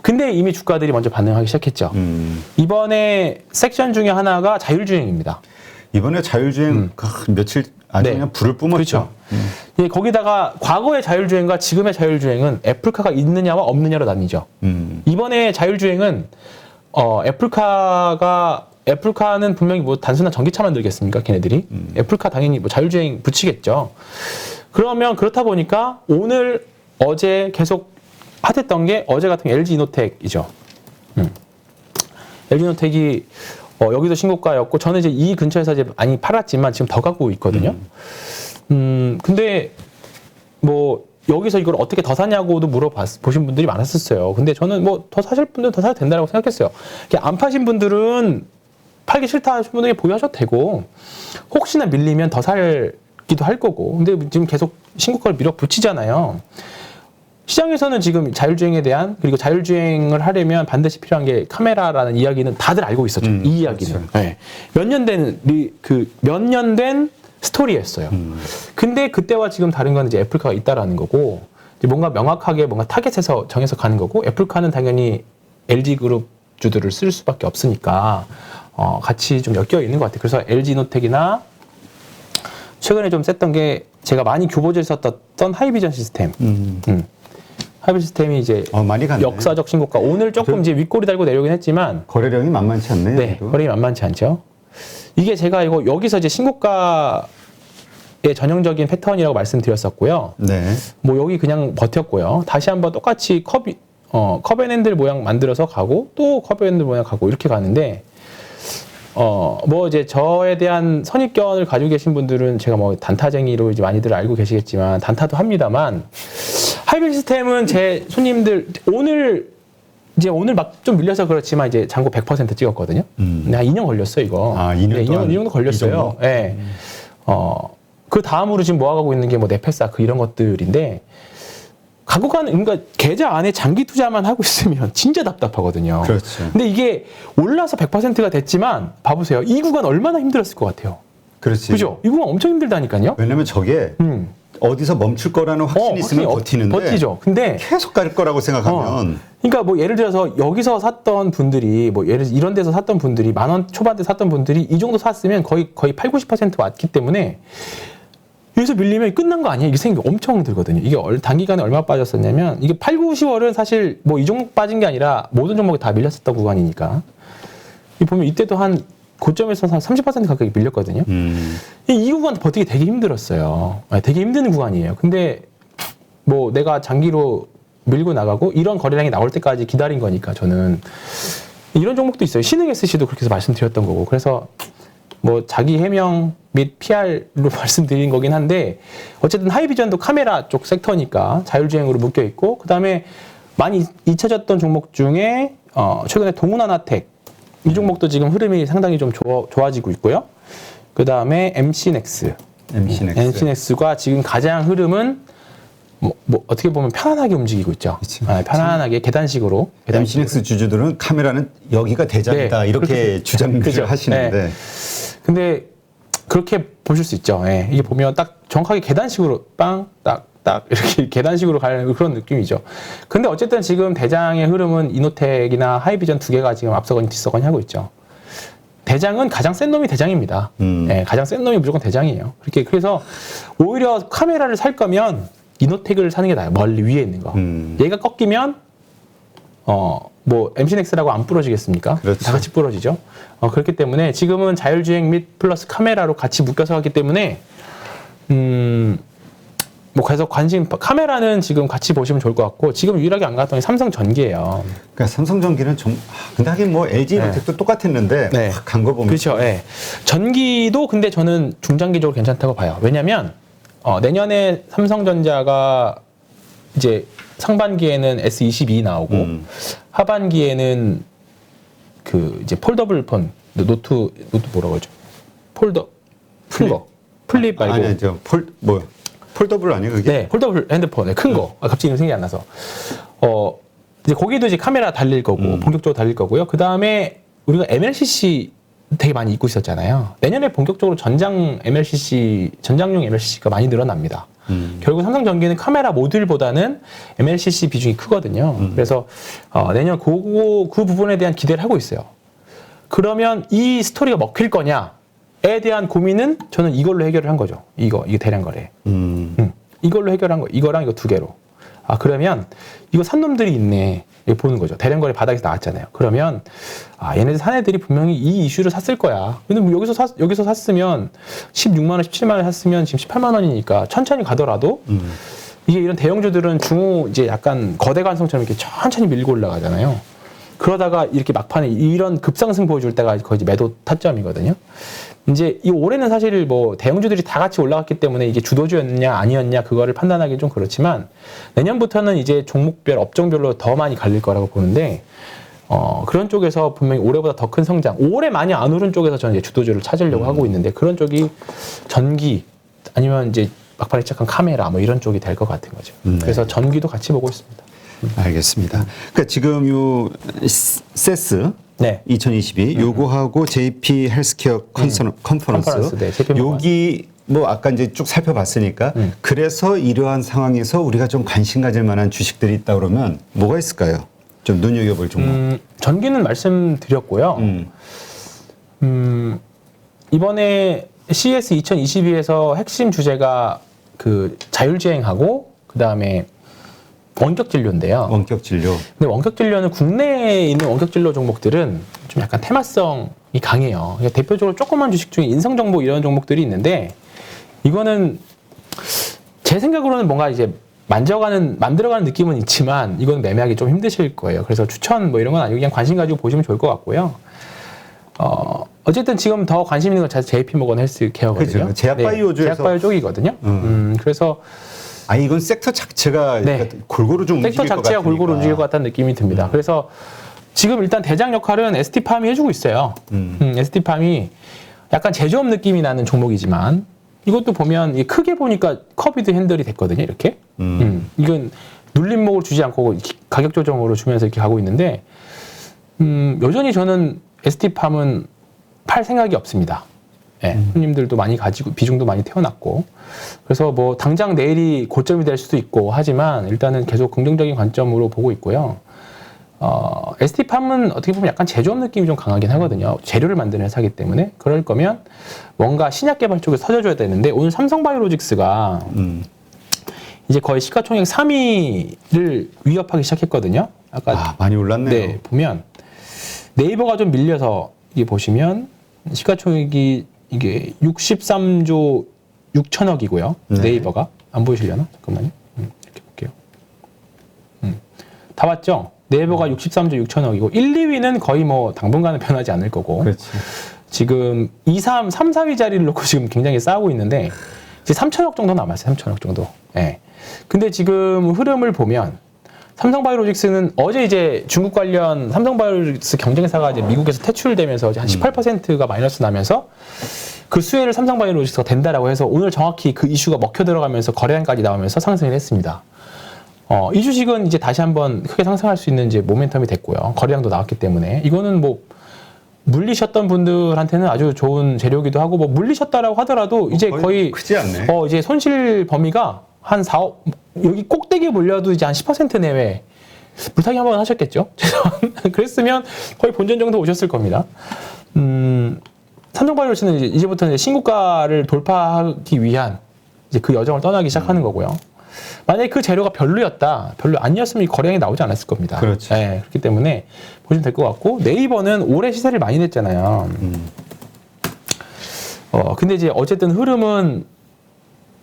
Speaker 2: 근데 이미 주가들이 먼저 반응하기 시작했죠. 이번에 섹션 중에 하나가 자율주행입니다.
Speaker 1: 이번에 자율주행 며칠 아주
Speaker 2: 네.
Speaker 1: 그냥 불을 뿜었죠.
Speaker 2: 그렇죠. 예, 거기다가 과거의 자율주행과 지금의 자율주행은 애플카가 있느냐와 없느냐로 나뉘죠. 이번에 자율주행은 애플카는 분명히 뭐 단순한 전기차 만들겠습니까? 걔네들이 애플카 당연히 뭐 자율주행 붙이겠죠. 그러면 그렇다 보니까 오늘 어제 계속 핫했던 게 어제 같은 게 LG 이노텍이죠. LG 이노텍이 여기도 신고가였고 저는 이제 이 근처에서 이제 많이 팔았지만 지금 더 갖고 있거든요. 근데 뭐 여기서 이걸 어떻게 더 사냐고도 보신 분들이 많았었어요. 근데 저는 뭐 더 사실 분들은 더 사도 된다고 생각했어요. 안 파신 분들은 팔기 싫다 하시는 분들이 보유하셔도 되고 혹시나 밀리면 더 살기도 할 거고. 근데 지금 계속 신고가를 밀어붙이잖아요. 시장에서는 지금 자율주행에 대한 그리고 자율주행을 하려면 반드시 필요한 게 카메라라는 이야기는 다들 알고 있었죠. 이 이야기는.
Speaker 1: 그렇죠.
Speaker 2: 네. 몇 년 된 스토리였어요. 근데 그때와 지금 다른 건 이제 애플카가 있다라는 거고 이제 뭔가 명확하게 뭔가 타겟에서 정해서 가는 거고 애플카는 당연히 LG 그룹 주들을 쓸 수밖에 없으니까 같이 좀 엮여 있는 것 같아요. 그래서 LG 이노텍이나 최근에 좀 셌던 게 제가 많이 교보지를 썼던 하이비전 시스템. 하이비전 시스템이 이제
Speaker 1: 많이 갔네.
Speaker 2: 역사적 신고가. 오늘 조금 이제 윗꼬리 달고 내려오긴 했지만
Speaker 1: 거래량이 만만치 않네요.
Speaker 2: 네, 거래량이 만만치 않죠. 이게 제가 여기서 이제 신고가의 전형적인 패턴이라고 말씀드렸었고요.
Speaker 1: 네.
Speaker 2: 뭐 여기 그냥 버텼고요. 다시 한번 똑같이 컵앤핸들 모양 만들어서 가고 또 컵앤핸들 모양 가고 이렇게 가는데 뭐 이제 저에 대한 선입견을 가지고 계신 분들은 제가 뭐 단타쟁이로 이제 많이들 알고 계시겠지만 단타도 합니다만 하이브리드 시스템은 제 손님들 오늘 막 좀 밀려서 그렇지만 이제 잔고 100% 찍었거든요. 근데 한 2년 걸렸어요, 이거.
Speaker 1: 아, 2년
Speaker 2: 네,
Speaker 1: 동안
Speaker 2: 2년 정도 걸렸어요. 예. 네. 그 다음으로 지금 모아가고 있는 게 뭐 네페사크 이런 것들인데 갖고 가는 그러니까 계좌 안에 장기 투자만 하고 있으면 진짜 답답하거든요.
Speaker 1: 그렇죠.
Speaker 2: 근데 이게 올라서 100%가 됐지만 봐보세요. 이 구간 얼마나 힘들었을 것 같아요.
Speaker 1: 그렇지.
Speaker 2: 그죠? 이 구간 엄청 힘들다니까요.
Speaker 1: 왜냐면 저게 어디서 멈출 거라는 확신이 있으면 버티는데
Speaker 2: 버티죠. 근데
Speaker 1: 계속 갈 거라고 생각하면
Speaker 2: 그러니까 뭐 예를 들어서 여기서 샀던 분들이 뭐 예를 들어서 이런 데서 샀던 분들이 10,000원 초반대 샀던 분들이 이 정도 샀으면 거의 80-90% 왔기 때문에 여기서 밀리면 끝난 거 아니에요? 이게 생각이 엄청 들거든요. 이게 단기간에 얼마 빠졌었냐면 이게 8, 9, 10월은 사실 뭐 이 종목 빠진 게 아니라 모든 종목이 다 밀렸었던 구간이니까. 보면 이때도 한 고점에서 한 30% 가까이 밀렸거든요. 이 구간 버티기 되게 힘들었어요. 되게 힘든 구간이에요. 근데 뭐 내가 장기로 밀고 나가고 이런 거래량이 나올 때까지 기다린 거니까 저는 이런 종목도 있어요. 신흥 SC도 그렇게 해서 말씀드렸던 거고. 그래서 뭐 자기 해명 및 PR로 말씀드린 거긴 한데 어쨌든 하이비전도 카메라 쪽 섹터니까 자율주행으로 묶여 있고 그다음에 많이 잊혀졌던 종목 중에 최근에 동훈하나텍 이 종목도 지금 흐름이 상당히 좀 좋아지고 있고요. 그다음에 MC넥스가 지금 가장 흐름은 뭐 어떻게 보면 편안하게 움직이고 있죠. 편안하게 계단식으로.
Speaker 1: MC넥스 주주들은 카메라는 여기가 대장이다
Speaker 2: 네,
Speaker 1: 이렇게 주장을 하시는데
Speaker 2: 네. 근데 그렇게 보실 수 있죠. 네. 이게 보면 딱 정확하게 계단식으로 딱 이렇게 계단식으로 가는 그런 느낌이죠. 근데 어쨌든 지금 대장의 흐름은 이노텍이나 하이비전 두 개가 지금 앞서거니 뒤서거니 하고 있죠. 대장은 가장 센 놈이 대장입니다. 네, 가장 센 놈이 무조건 대장이에요. 그래서 오히려 카메라를 살 거면 이노텍을 사는 게 나아요. 멀리 위에 있는 거. 얘가 꺾이면 뭐 MC넥스라고 안 부러지겠습니까?
Speaker 1: 그렇죠.
Speaker 2: 다 같이 부러지죠. 그렇기 때문에 지금은 자율주행 및 플러스 카메라로 같이 묶여서 하기 때문에 뭐 그래서 카메라는 지금 같이 보시면 좋을 것 같고 지금 유일하게 안 갔던 게 삼성전기예요.
Speaker 1: 그러니까 삼성전기는 근데 하긴 뭐 LG 이노텍도 똑같았는데
Speaker 2: 네.
Speaker 1: 간 거 보면
Speaker 2: 그렇죠. 네. 전기도 근데 저는 중장기적으로 괜찮다고 봐요. 왜냐면 내년에 삼성전자가 이제 상반기에는 S22 나오고 하반기에는 그 이제 폴더블 폰 노트 뭐라고 하죠? 플립 말고
Speaker 1: 아니 폴더블 아니에요 그게?
Speaker 2: 네, 폴더블 핸드폰 큰 거. 갑자기 이름 생각이 안 나서. 이제 거기도 이제 카메라 달릴 거고 본격적으로 달릴 거고요. 그 다음에 우리가 MLCC 되게 많이 입고 있었잖아요. 내년에 본격적으로 전장용 MLCC가 많이 늘어납니다. 결국 삼성전기는 카메라 모듈보다는 MLCC 비중이 크거든요. 그래서 내년 그 부분에 대한 기대를 하고 있어요. 그러면 이 스토리가 먹힐 거냐에 대한 고민은 저는 이걸로 해결을 한 거죠. 이게 대량 거래. 이걸로 해결한 거. 이거랑 이거 두 개로. 그러면 이거 산 놈들이 있네. 이렇게 보는 거죠. 대량 거래 바닥에서 나왔잖아요. 그러면 얘네들 산 애들이 분명히 이 이슈를 샀을 거야. 근데 뭐 여기서 샀으면 16만 원, 17만 원 샀으면 지금 18만 원이니까 천천히 가더라도 이게 이런 대형주들은 이제 약간 거대 관성처럼 이렇게 천천히 밀고 올라가잖아요. 그러다가 이렇게 막판에 이런 급상승 보여줄 때가 거의 이제 매도 타점이거든요. 이제 이 올해는 사실 뭐 대형주들이 다 같이 올라갔기 때문에 이게 주도주였냐 아니었냐 그거를 판단하기 좀 그렇지만 내년부터는 이제 종목별 업종별로 더 많이 갈릴 거라고 보는데 그런 쪽에서 분명히 올해보다 더 큰 성장, 올해 많이 안 오른 쪽에서 저는 이제 주도주를 찾으려고 하고 있는데 그런 쪽이 전기 아니면 이제 막판에 시작한 카메라 뭐 이런 쪽이 될 것 같은 거죠. 그래서 전기도 같이 보고 있습니다.
Speaker 1: 알겠습니다. 그러니까 지금 요 세스
Speaker 2: 네.
Speaker 1: 2022 요거하고 JP 헬스케어 컨퍼런스
Speaker 2: 네, JP
Speaker 1: 여기 뭐 아까 이제 쭉 살펴봤으니까 그래서 이러한 상황에서 우리가 좀 관심 가질 만한 주식들이 있다 그러면 뭐가 있을까요? 좀 눈여겨볼 종목.
Speaker 2: 전기는 말씀드렸고요. 이번에 CES 2022에서 핵심 주제가 그 자율주행하고 그다음에 원격 진료인데요.
Speaker 1: 원격 진료.
Speaker 2: 근데 원격 진료는 국내에 있는 원격 진료 종목들은 좀 약간 테마성이 강해요. 그러니까 대표적으로 조그만 주식 중에 인성정보 이런 종목들이 있는데 이거는 제 생각으로는 뭔가 이제 만들어가는 느낌은 있지만 이건 매매하기 좀 힘드실 거예요. 그래서 추천 뭐 이런 건 아니고 그냥 관심 가지고 보시면 좋을 것 같고요. 어쨌든 지금 더 관심 있는 건 JP모건 헬스케어거든요.
Speaker 1: 그렇죠. 제약바이오주에서
Speaker 2: 제약바이오 쪽이거든요. 그래서
Speaker 1: 이건 섹터 자체가
Speaker 2: 네.
Speaker 1: 골고루 좀 움직일 것
Speaker 2: 섹터
Speaker 1: 같으니까.
Speaker 2: 자체가 골고루 움직일 것 같다는 느낌이 듭니다. 그래서 지금 일단 대장 역할은 ST팜이 해주고 있어요. ST팜이 약간 제조업 느낌이 나는 종목이지만 이것도 보면 크게 보니까 커비드 핸들이 됐거든요. 이렇게. 이건 눌림목을 주지 않고 가격 조정으로 주면서 이렇게 가고 있는데 여전히 저는 ST팜은 팔 생각이 없습니다. 네, 손님들도 많이 가지고 비중도 많이 태어났고 그래서 뭐 당장 내일이 고점이 될 수도 있고 하지만 일단은 계속 긍정적인 관점으로 보고 있고요. ST팜은 어떻게 보면 약간 제조업 느낌이 좀 강하긴 하거든요. 재료를 만드는 회사이기 때문에 그럴 거면 뭔가 신약 개발 쪽에 터져줘야 되는데 오늘 삼성바이오로직스가 이제 거의 시가총액 3위를 위협하기 시작했거든요. 아까
Speaker 1: 많이 올랐네요.
Speaker 2: 네, 보면 네이버가 좀 밀려서 이게 보시면 시가총액이 이게 63조 6천억이고요.
Speaker 1: 네.
Speaker 2: 네이버가 안 보이시려나? 잠깐만요. 이렇게 볼게요. 다 봤죠? 네이버가 63조 6천억이고 1, 2위는 거의 뭐 당분간은 변하지 않을 거고.
Speaker 1: 그렇지.
Speaker 2: 지금 3, 4위 자리를 놓고 지금 굉장히 싸우고 있는데 이제 3천억 정도 남았어요. 3천억 정도. 예. 근데 지금 흐름을 보면 삼성바이오로직스는 어제 이제 중국 관련 삼성바이오로직스 경쟁사가 이제 미국에서 퇴출되면서 이제 한 18%가 마이너스 나면서 그 수혜를 삼성바이오로직스가 된다라고 해서 오늘 정확히 그 이슈가 먹혀 들어가면서 거래량까지 나오면서 상승을 했습니다. 이 주식은 이제 다시 한번 크게 상승할 수 있는 이제 모멘텀이 됐고요. 거래량도 나왔기 때문에 이거는 뭐 물리셨던 분들한테는 아주 좋은 재료기도 하고 뭐 물리셨다라고 하더라도 이제 거의
Speaker 1: 크지 않네.
Speaker 2: 이제 손실 범위가 한 4억 여기 꼭대기에 몰려도 이제 한 10% 내외 물타기 한번 하셨겠죠? 그랬으면 거의 본전 정도 오셨을 겁니다. 삼성바이오로직스는 이제부터 이제 신고가를 돌파하기 위한 이제 그 여정을 떠나기 시작하는 거고요. 만약에 그 재료가 별로 아니었으면 이 거래량이 나오지 않았을 겁니다.
Speaker 1: 그렇죠.
Speaker 2: 네, 그렇기 때문에 보시면 될 것 같고 네이버는 올해 시세를 많이 냈잖아요. 근데 이제 어쨌든 흐름은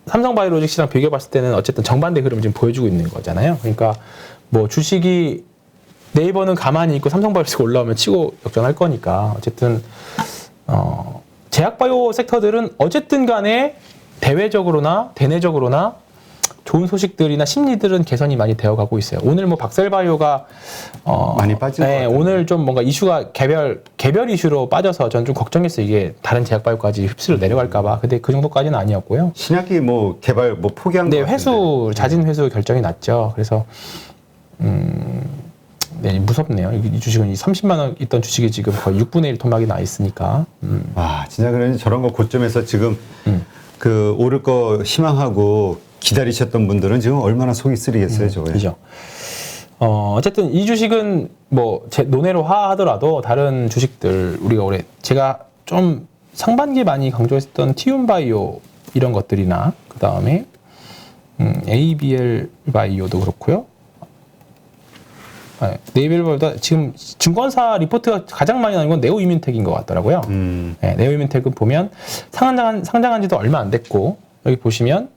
Speaker 2: 삼성바이오로직스랑 비교해봤을 때는 어쨌든 정반대 흐름을 지금 보여주고 있는 거잖아요. 그러니까 뭐 주식이 네이버는 가만히 있고 삼성바이오로직스 올라오면 치고 역전할 거니까 어쨌든 제약바이오 섹터들은 어쨌든 간에 대외적으로나 대내적으로나 좋은 소식들이나 심리들은 개선이 많이 되어가고 있어요. 오늘 뭐 박셀바이오가
Speaker 1: 많이 빠진 것 같아요.
Speaker 2: 오늘 좀 뭔가 이슈가 개별 이슈로 빠져서 전 좀 걱정했어요. 이게 다른 제약바이오까지 흡수로 내려갈까봐. 근데 그 정도까지는 아니었고요.
Speaker 1: 신약이 뭐 개발 뭐 포기한
Speaker 2: 네,
Speaker 1: 것 같은데.
Speaker 2: 자진 회수 결정이 났죠. 그래서 네, 무섭네요. 이 주식은 30만 원 있던 주식이 지금 거의 6분의 1 토막이 나 있으니까.
Speaker 1: 와, 진짜 그러니 저런 거 고점에서 지금 그 오를 거 희망하고 기다리셨던 분들은 지금 얼마나 속이 쓰리겠어요, 저거에.
Speaker 2: 그죠. 어쨌든 이 주식은 뭐 제 논외로 하더라도 다른 주식들 우리가 올해 제가 좀 상반기에 많이 강조했던 티움바이오 이런 것들이나 그 다음에 ABL 바이오도 그렇고요. 네이버를 보다 지금 증권사 리포트가 가장 많이 나온 건 네오이뮨텍인 것 같더라고요. 네, 네오이뮨텍은 보면 상장한 지도 얼마 안 됐고 여기 보시면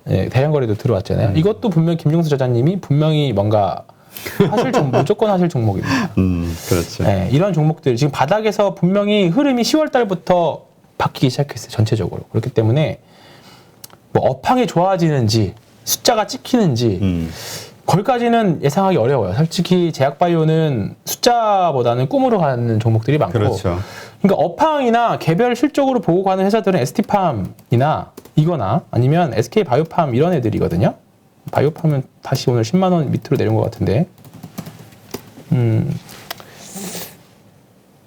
Speaker 2: 대량 거래도 들어왔잖아요. 이것도 분명 김종수 저자님이 분명히 뭔가 무조건 하실 종목입니다.
Speaker 1: 그렇죠.
Speaker 2: 네, 이런 종목들 지금 바닥에서 분명히 흐름이 10월 달부터 바뀌기 시작했어요. 전체적으로. 그렇기 때문에 뭐 업황이 좋아지는지 숫자가 찍히는지 거기까지는 예상하기 어려워요. 솔직히 제약바이오는 숫자보다는 꿈으로 가는 종목들이 많고
Speaker 1: 그렇죠.
Speaker 2: 그러니까 업황이나 개별 실적으로 보고 가는 회사들은 ST팜이나 이거나 아니면 SK바이오팜 이런 애들이거든요. 바이오팜은 다시 오늘 10만 원 밑으로 내려온 것 같은데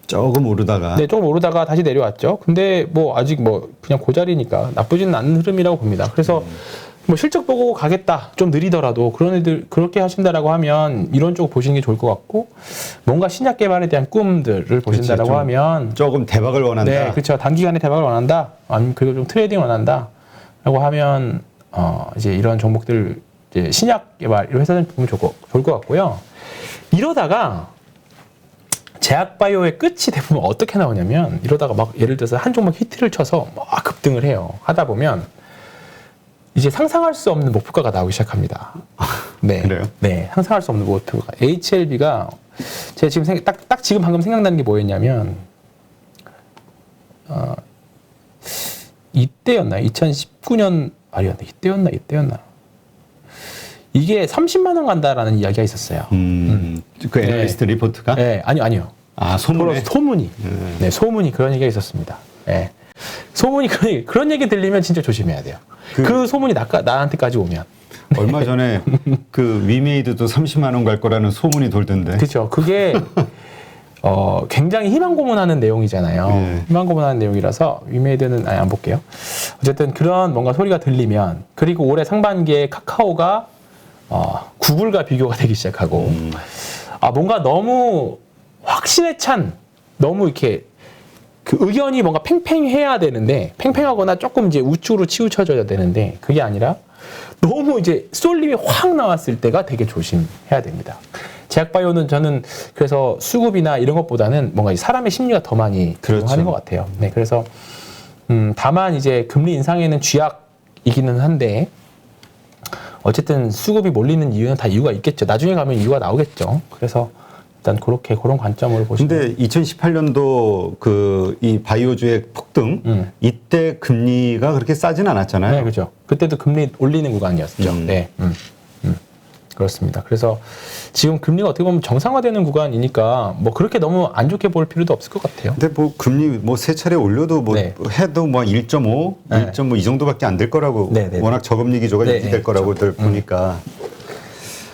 Speaker 1: 조금 오르다가.
Speaker 2: 네, 조금 오르다가 다시 내려왔죠. 근데 뭐 아직 뭐 그냥 고자리니까 나쁘지는 않은 흐름이라고 봅니다. 그래서 뭐 실적 보고 가겠다. 좀 느리더라도 그런 애들 그렇게 하신다라고 하면 이런 쪽 보시는 게 좋을 것 같고 뭔가 신약 개발에 대한 꿈들을 보신다라고
Speaker 1: 그렇지,
Speaker 2: 하면
Speaker 1: 조금 대박을 원한다.
Speaker 2: 네, 그렇죠. 단기간에 대박을 원한다. 아니면 그리고 좀 트레이딩 원한다라고 하면 이제 이런 종목들 이제 신약 개발 이런 회사들 보면 좋을 것 같고요. 이러다가 제약바이오의 끝이 대부분 어떻게 나오냐면 이러다가 막 예를 들어서 한 종목 히트를 쳐서 막 급등을 해요. 하다 보면 이제 상상할 수 없는 목표가가 나오기 시작합니다. 네.
Speaker 1: 그래요?
Speaker 2: 네. 상상할 수 없는 목표가. HLB가 제가 지금 딱 지금 방금 생각나는 게 뭐였냐면 이때였나? 2019년 말이었나? 이때였나? 이게 30만 원 간다라는 이야기가 있었어요.
Speaker 1: 그 애널리스트 리포트가?
Speaker 2: 네, 아니요.
Speaker 1: 아, 소문에?
Speaker 2: 소문이. 네, 소문이 그런 얘기가 있었습니다. 네. 소문이 그런 얘기 들리면 진짜 조심해야 돼요. 그 소문이 나한테까지 오면.
Speaker 1: 얼마 전에 그 위메이드도 30만 원 갈 거라는 소문이 돌던데.
Speaker 2: 그렇죠. 그게 굉장히 희망 고문하는 내용이잖아요.
Speaker 1: 네.
Speaker 2: 희망 고문하는 내용이라서 위메이드는 안 볼게요. 어쨌든 그런 뭔가 소리가 들리면 그리고 올해 상반기에 카카오가 구글과 비교가 되기 시작하고 뭔가 너무 확신에 찬 너무 이렇게 그 의견이 뭔가 팽팽해야 되는데 팽팽하거나 조금 이제 우측으로 치우쳐져야 되는데 그게 아니라 너무 이제 쏠림이 확 나왔을 때가 되게 조심해야 됩니다. 제약바이오는 저는 그래서 수급이나 이런 것보다는 뭔가 사람의 심리가 더 많이
Speaker 1: 그렇죠.
Speaker 2: 하는 것 같아요. 네, 그래서 다만 이제 금리 인상에는 쥐약이기는 한데 어쨌든 수급이 몰리는 이유는 다 이유가 있겠죠. 나중에 가면 이유가 나오겠죠. 그래서 일단 그런 관점으로 보시면.
Speaker 1: 근데 2018년도 그 이 바이오주의 폭등 이때 금리가 그렇게 싸진 않았잖아요.
Speaker 2: 네, 그렇죠. 그때도 금리 올리는 구간이었죠. 네. 그렇습니다. 그래서 지금 금리가 어떻게 보면 정상화되는 구간이니까 뭐 그렇게 너무 안 좋게 볼 필요도 없을 것 같아요.
Speaker 1: 근데 뭐 금리 뭐 세 차례 올려도 뭐
Speaker 2: 네.
Speaker 1: 해도 뭐 1.5,
Speaker 2: 네.
Speaker 1: 1.5 이 정도밖에 안 될 거라고
Speaker 2: 네, 네,
Speaker 1: 워낙 저금리 기조가
Speaker 2: 네,
Speaker 1: 유지될
Speaker 2: 네,
Speaker 1: 거라고들 보니까.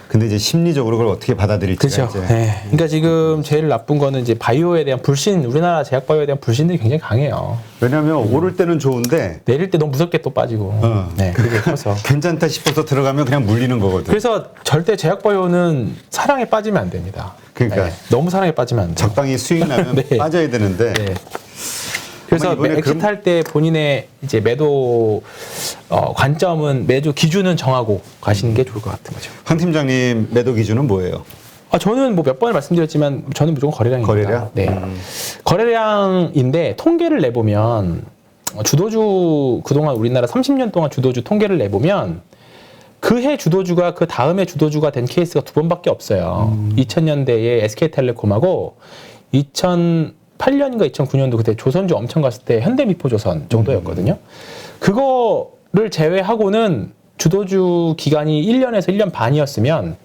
Speaker 1: 근데 이제 심리적으로 그걸 어떻게 받아들일지가
Speaker 2: 그렇죠.
Speaker 1: 이제
Speaker 2: 네. 그러니까 지금 제일 나쁜 거는 이제 바이오에 대한 불신, 우리나라 제약 바이오에 대한 불신들이 굉장히 강해요.
Speaker 1: 왜냐하면 오를 때는 좋은데
Speaker 2: 내릴 때 너무 무섭게 또 빠지고. 네, 그게 커서.
Speaker 1: 괜찮다 싶어서 들어가면 그냥 물리는 거거든.
Speaker 2: 그래서 절대 제약 바이오는 사랑에 빠지면 안 됩니다.
Speaker 1: 그러니까
Speaker 2: 네, 너무 사랑에 빠지면 안 돼요.
Speaker 1: 적당히 수익 나면
Speaker 2: 네.
Speaker 1: 빠져야 되는데
Speaker 2: 네. 그래서
Speaker 1: 이번에
Speaker 2: 엑시트할 때 본인의 이제 매도 관점은 매도 기준은 정하고 가시는 게 좋을 것 같은 거죠.
Speaker 1: 황 팀장님 매도 기준은 뭐예요?
Speaker 2: 저는 뭐 몇 번을 말씀드렸지만 저는 무조건 거래량입니다.
Speaker 1: 거래량?
Speaker 2: 네. 거래량인데 통계를 내보면 주도주 그동안 우리나라 30년 동안 주도주 통계를 내보면 그 해 주도주가 그 다음에 주도주가 된 케이스가 두 번밖에 없어요. 2000년대에 SK텔레콤하고 2008년인가 2009년도 그때 조선주 엄청 갔을 때 현대미포조선 정도였거든요. 그거를 제외하고는 주도주 기간이 1년에서 1년 반이었으면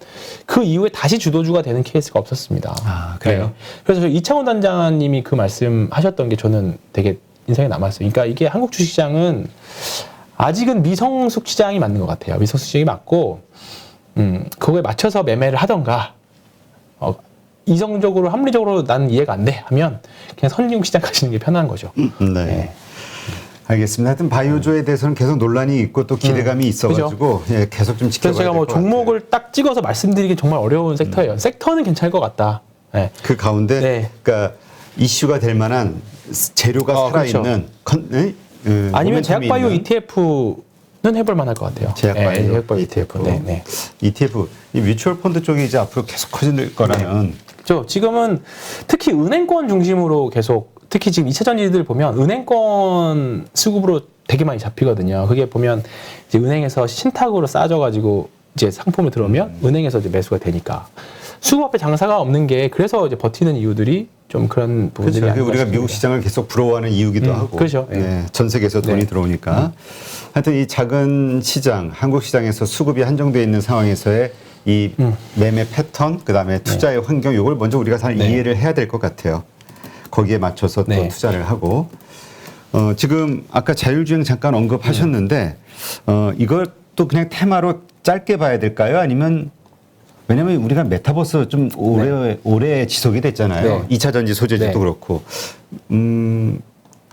Speaker 2: 그 이후에 다시 주도주가 되는 케이스가 없었습니다.
Speaker 1: 아, 그래요?
Speaker 2: 네. 그래서 저 이창훈 단장님이 그 말씀하셨던 게 저는 되게 인상에 남았어요. 그러니까 이게 한국 주식시장은 아직은 미성숙 시장이 맞는 것 같아요. 미성숙 시장이 맞고 그거에 맞춰서 매매를 하던가 이성적으로 합리적으로 나는 이해가 안 돼 하면 그냥 선진국 시장 가시는 게 편한 거죠.
Speaker 1: 네.
Speaker 2: 네.
Speaker 1: 알겠습니다. 하여튼 바이오주에 대해서는 계속 논란이 있고 또 기대감이 있어가지고 예, 계속 좀 지켜봐야
Speaker 2: 그래서 제가
Speaker 1: 될
Speaker 2: 뭐
Speaker 1: 것 같아요.
Speaker 2: 종목을 딱 찍어서 말씀드리기 정말 어려운 섹터예요. 섹터는 괜찮을 것 같다. 네.
Speaker 1: 그 가운데
Speaker 2: 네.
Speaker 1: 그러니까 이슈가 될 만한 재료가 살아있는
Speaker 2: 아니면 제약바이오
Speaker 1: 있는
Speaker 2: ETF는 해볼 만할 것 같아요.
Speaker 1: 제약바이오
Speaker 2: 네, 제약바이오 ETF. 네, 네.
Speaker 1: ETF 이 뮤추얼 펀드 쪽이 이제 앞으로 계속 커질 거라면
Speaker 2: 지금은 특히 은행권 중심으로 계속 특히 지금 2차 전지들 보면 은행권 수급으로 되게 많이 잡히거든요. 그게 보면 이제 은행에서 신탁으로 싸져가지고 이제 상품을 들어오면 은행에서 이제 매수가 되니까 수급 앞에 장사가 없는 게 그래서 이제 버티는 이유들이 좀 그런 부분들이
Speaker 1: 그렇죠.
Speaker 2: 아닌가
Speaker 1: 우리가
Speaker 2: 싶습니다.
Speaker 1: 미국 시장을 계속 부러워하는 이유기도 하고
Speaker 2: 그렇죠.
Speaker 1: 네, 전 세계에서 돈이
Speaker 2: 네.
Speaker 1: 들어오니까 하여튼 이 작은 시장 한국 시장에서 수급이 한정되어 있는 상황에서의 이 매매 패턴 그다음에 투자의 환경 이걸 먼저 우리가 잘
Speaker 2: 네.
Speaker 1: 이해를 해야 될 것 같아요. 거기에 맞춰서 또
Speaker 2: 네.
Speaker 1: 투자를 하고 지금 아까 자율주행 잠깐 언급하셨는데 이걸 또 그냥 테마로 짧게 봐야 될까요? 아니면 왜냐면 우리가 메타버스 좀 오래 지속이 됐잖아요.
Speaker 2: 네.
Speaker 1: 2차 전지 소재지도
Speaker 2: 네.
Speaker 1: 그렇고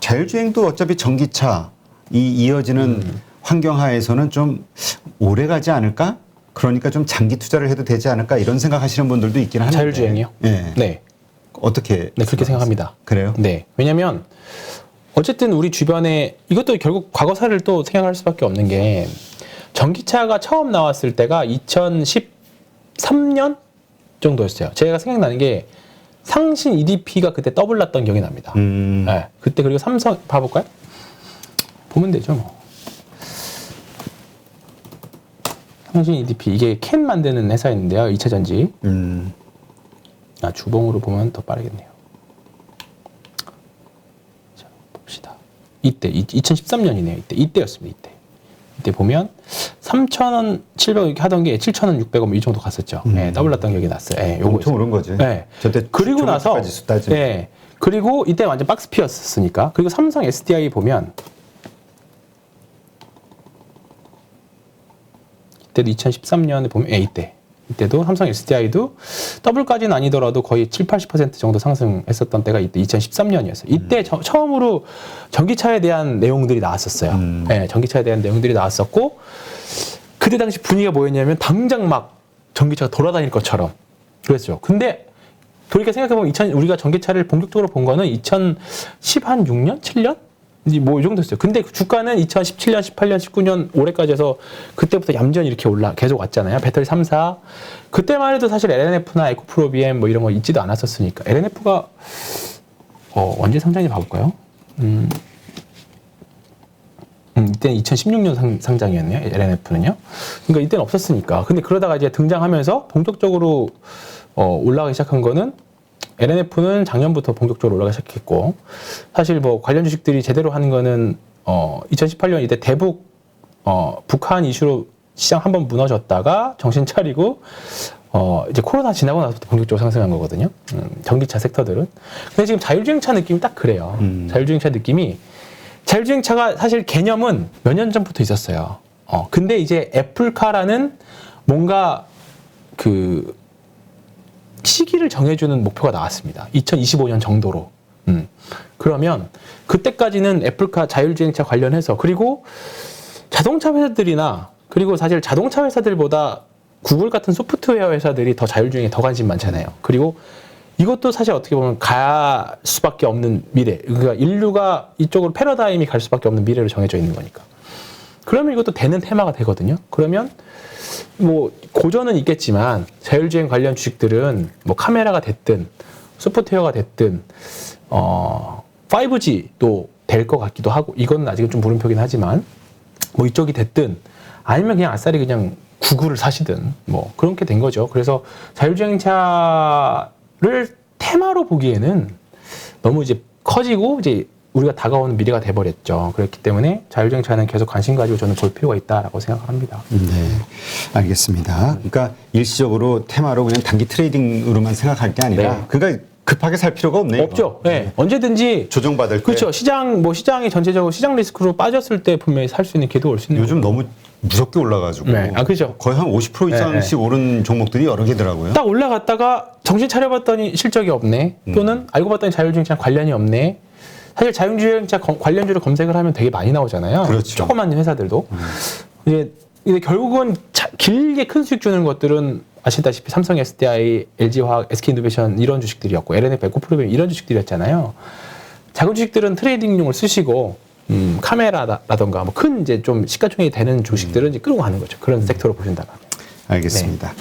Speaker 1: 자율주행도 어차피 전기차 이어지는 환경하에서는 좀 오래 가지 않을까? 그러니까 좀 장기 투자를 해도 되지 않을까? 이런 생각하시는 분들도 있긴 하는데
Speaker 2: 자율주행이요?
Speaker 1: 네.
Speaker 2: 네.
Speaker 1: 어떻게?
Speaker 2: 네, 그렇게 생각합니다.
Speaker 1: 그래요?
Speaker 2: 네. 왜냐면 어쨌든 우리 주변에 이것도 결국 과거사를 또 생각할 수밖에 없는 게 전기차가 처음 나왔을 때가 2013년 정도였어요. 제가 생각나는 게 상신 EDP가 그때 더블 났던 기억이 납니다. 네. 그때 그리고 삼성 봐볼까요? 보면 되죠. 뭐. 상신 EDP 이게 캔 만드는 회사였는데요. 2차 전지. 주봉으로 보면 더 빠르겠네요. 자, 봅시다. 이때 2013년이네요. 이때였습니다. 이때 보면 3,000원 700 하던 게 7,600원 이 정도 갔었죠. 네, 더블 났던 기억이 났어요. 네,
Speaker 1: 엄청 오른 거지.
Speaker 2: 네.
Speaker 1: 저때
Speaker 2: 그리고 나서
Speaker 1: 따지면.
Speaker 2: 네. 그리고 이때 완전 박스 피었으니까. 그리고 삼성 SDI 보면 이때도 2013년에 보면 이때도 삼성 SDI도 더블까지는 아니더라도 거의 7, 80% 정도 상승했었던 때가 이때 2013년이었어요. 이때 처음으로 전기차에 대한 내용들이 나왔었어요. 네, 전기차에 대한 내용들이 나왔었고 그때 당시 분위기가 뭐였냐면 당장 막 전기차가 돌아다닐 것처럼 그랬죠. 근데 돌이켜 생각해보면 우리가 전기차를 본격적으로 본 거는 2016년? 7년? 이제 뭐 이 정도였어요. 근데 그 주가는 2017년, 18년, 19년 올해까지 해서 그때부터 얌전히 이렇게 계속 왔잖아요. 배터리 3사. 그때만 해도 사실 LNF나 에코프로비엠 뭐 이런 거 있지도 않았었으니까. LNF가 언제 상장인지 봐볼까요? 이때는 2016년 상장이었네요. LNF는요. 그러니까 이때는 없었으니까. 근데 그러다가 이제 등장하면서 본격적으로 올라가기 시작한 거는 LNF는 작년부터 본격적으로 올라가기 시작했고, 사실 뭐 관련 주식들이 제대로 하는 거는 2018년 이때 대북 북한 이슈로 시장 한번 무너졌다가 정신 차리고 이제 코로나 지나고 나서부터 본격적으로 상승한 거거든요. 전기차 섹터들은. 근데 지금 자율주행차 느낌이 딱 그래요. 자율주행차 느낌이, 자율주행차가 사실 개념은 몇 년 전부터 있었어요. 근데 이제 애플카라는 뭔가 그 시기를 정해주는 목표가 나왔습니다. 2025년 정도로. 그러면 그때까지는 애플카 자율주행차 관련해서, 그리고 자동차 회사들이나, 그리고 사실 자동차 회사들보다 구글 같은 소프트웨어 회사들이 더 자율주행에 더 관심 많잖아요. 그리고 이것도 사실 어떻게 보면 갈 수밖에 없는 미래, 그러니까 인류가 이쪽으로 패러다임이 갈 수밖에 없는 미래로 정해져 있는 거니까. 그러면 이것도 되는 테마가 되거든요. 그러면 뭐 고전은 있겠지만 자율주행 관련 주식들은 뭐 카메라가 됐든 소프트웨어가 됐든 5G도 될 것 같기도 하고, 이건 아직은 좀 물음표긴 하지만 뭐 이쪽이 됐든, 아니면 그냥 아싸리 그냥 구글을 사시든 뭐 그렇게 된 거죠. 그래서 자율주행차를 테마로 보기에는 너무 이제 커지고 이제 우리가 다가오는 미래가 돼버렸죠. 그렇기 때문에 자율주행차는 계속 관심 가지고 저는 볼 필요가 있다라고 생각합니다.
Speaker 1: 네, 알겠습니다. 그러니까 일시적으로 테마로 그냥 단기 트레이딩으로만 생각할 게 아니라,
Speaker 2: 네.
Speaker 1: 그러니까 급하게 살 필요가 없네요.
Speaker 2: 없죠. 네. 언제든지
Speaker 1: 조정받을 때.
Speaker 2: 그렇죠. 시장이 전체적으로 시장 리스크로 빠졌을 때 분명히 살 수 있는 기회도 올 수 있는.
Speaker 1: 요즘 너무 무섭게 올라가지고.
Speaker 2: 네. 그죠.
Speaker 1: 거의 한 50% 이상씩 오른 종목들이 여러 개더라고요.
Speaker 2: 딱 올라갔다가 정신 차려봤더니 실적이 없네. 또는 알고 봤더니 자율주행차 관련이 없네. 사실 자율주행차 관련주를 검색을 하면 되게 많이 나오잖아요.
Speaker 1: 그렇죠.
Speaker 2: 조그만 회사들도. 이제 결국은 길게 큰 수익 주는 것들은 아시다시피 삼성 SDI, LG화학, SK이노베이션 이런 주식들이었고, LNF, 에코프로비엠 이런 주식들이었잖아요. 작은 주식들은 트레이딩용을 쓰시고 카메라라던가 뭐 큰 이제 좀 시가총액이 되는 주식들은 이제 끌고 가는 거죠. 그런 섹터로 보신다면.
Speaker 1: 알겠습니다.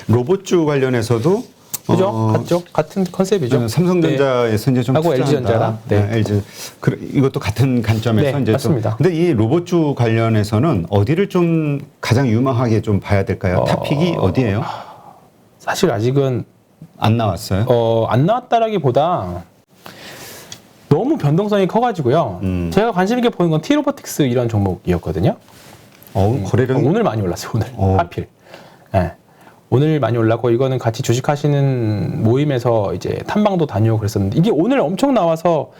Speaker 1: 로봇주 관련해서도
Speaker 2: 그죠? 같죠? 같은 컨셉이죠.
Speaker 1: 삼성전자에서 이제 좀
Speaker 2: 하고
Speaker 1: 투자한다.
Speaker 2: LG전자랑. 네.
Speaker 1: LG. 이것도 같은 관점에서
Speaker 2: 네,
Speaker 1: 이제
Speaker 2: 맞습니다.
Speaker 1: 좀. 근데 이 로봇주 관련해서는 어디를 좀 가장 유망하게 좀 봐야 될까요? 탑픽이 어디예요?
Speaker 2: 사실 아직은
Speaker 1: 안 나왔어요.
Speaker 2: 안 나왔다라기보다 너무 변동성이 커가지고요. 제가 관심 있게 보는 건 T-로보틱스 이런 종목이었거든요.
Speaker 1: 거래량이
Speaker 2: 오늘 많이 올랐어요. 오늘 하필. 네. 오늘 많이 올랐고, 이거는 같이 주식하시는 모임에서 이제 탐방도 다녀오고 그랬었는데, 이게 오늘 엄청 나와서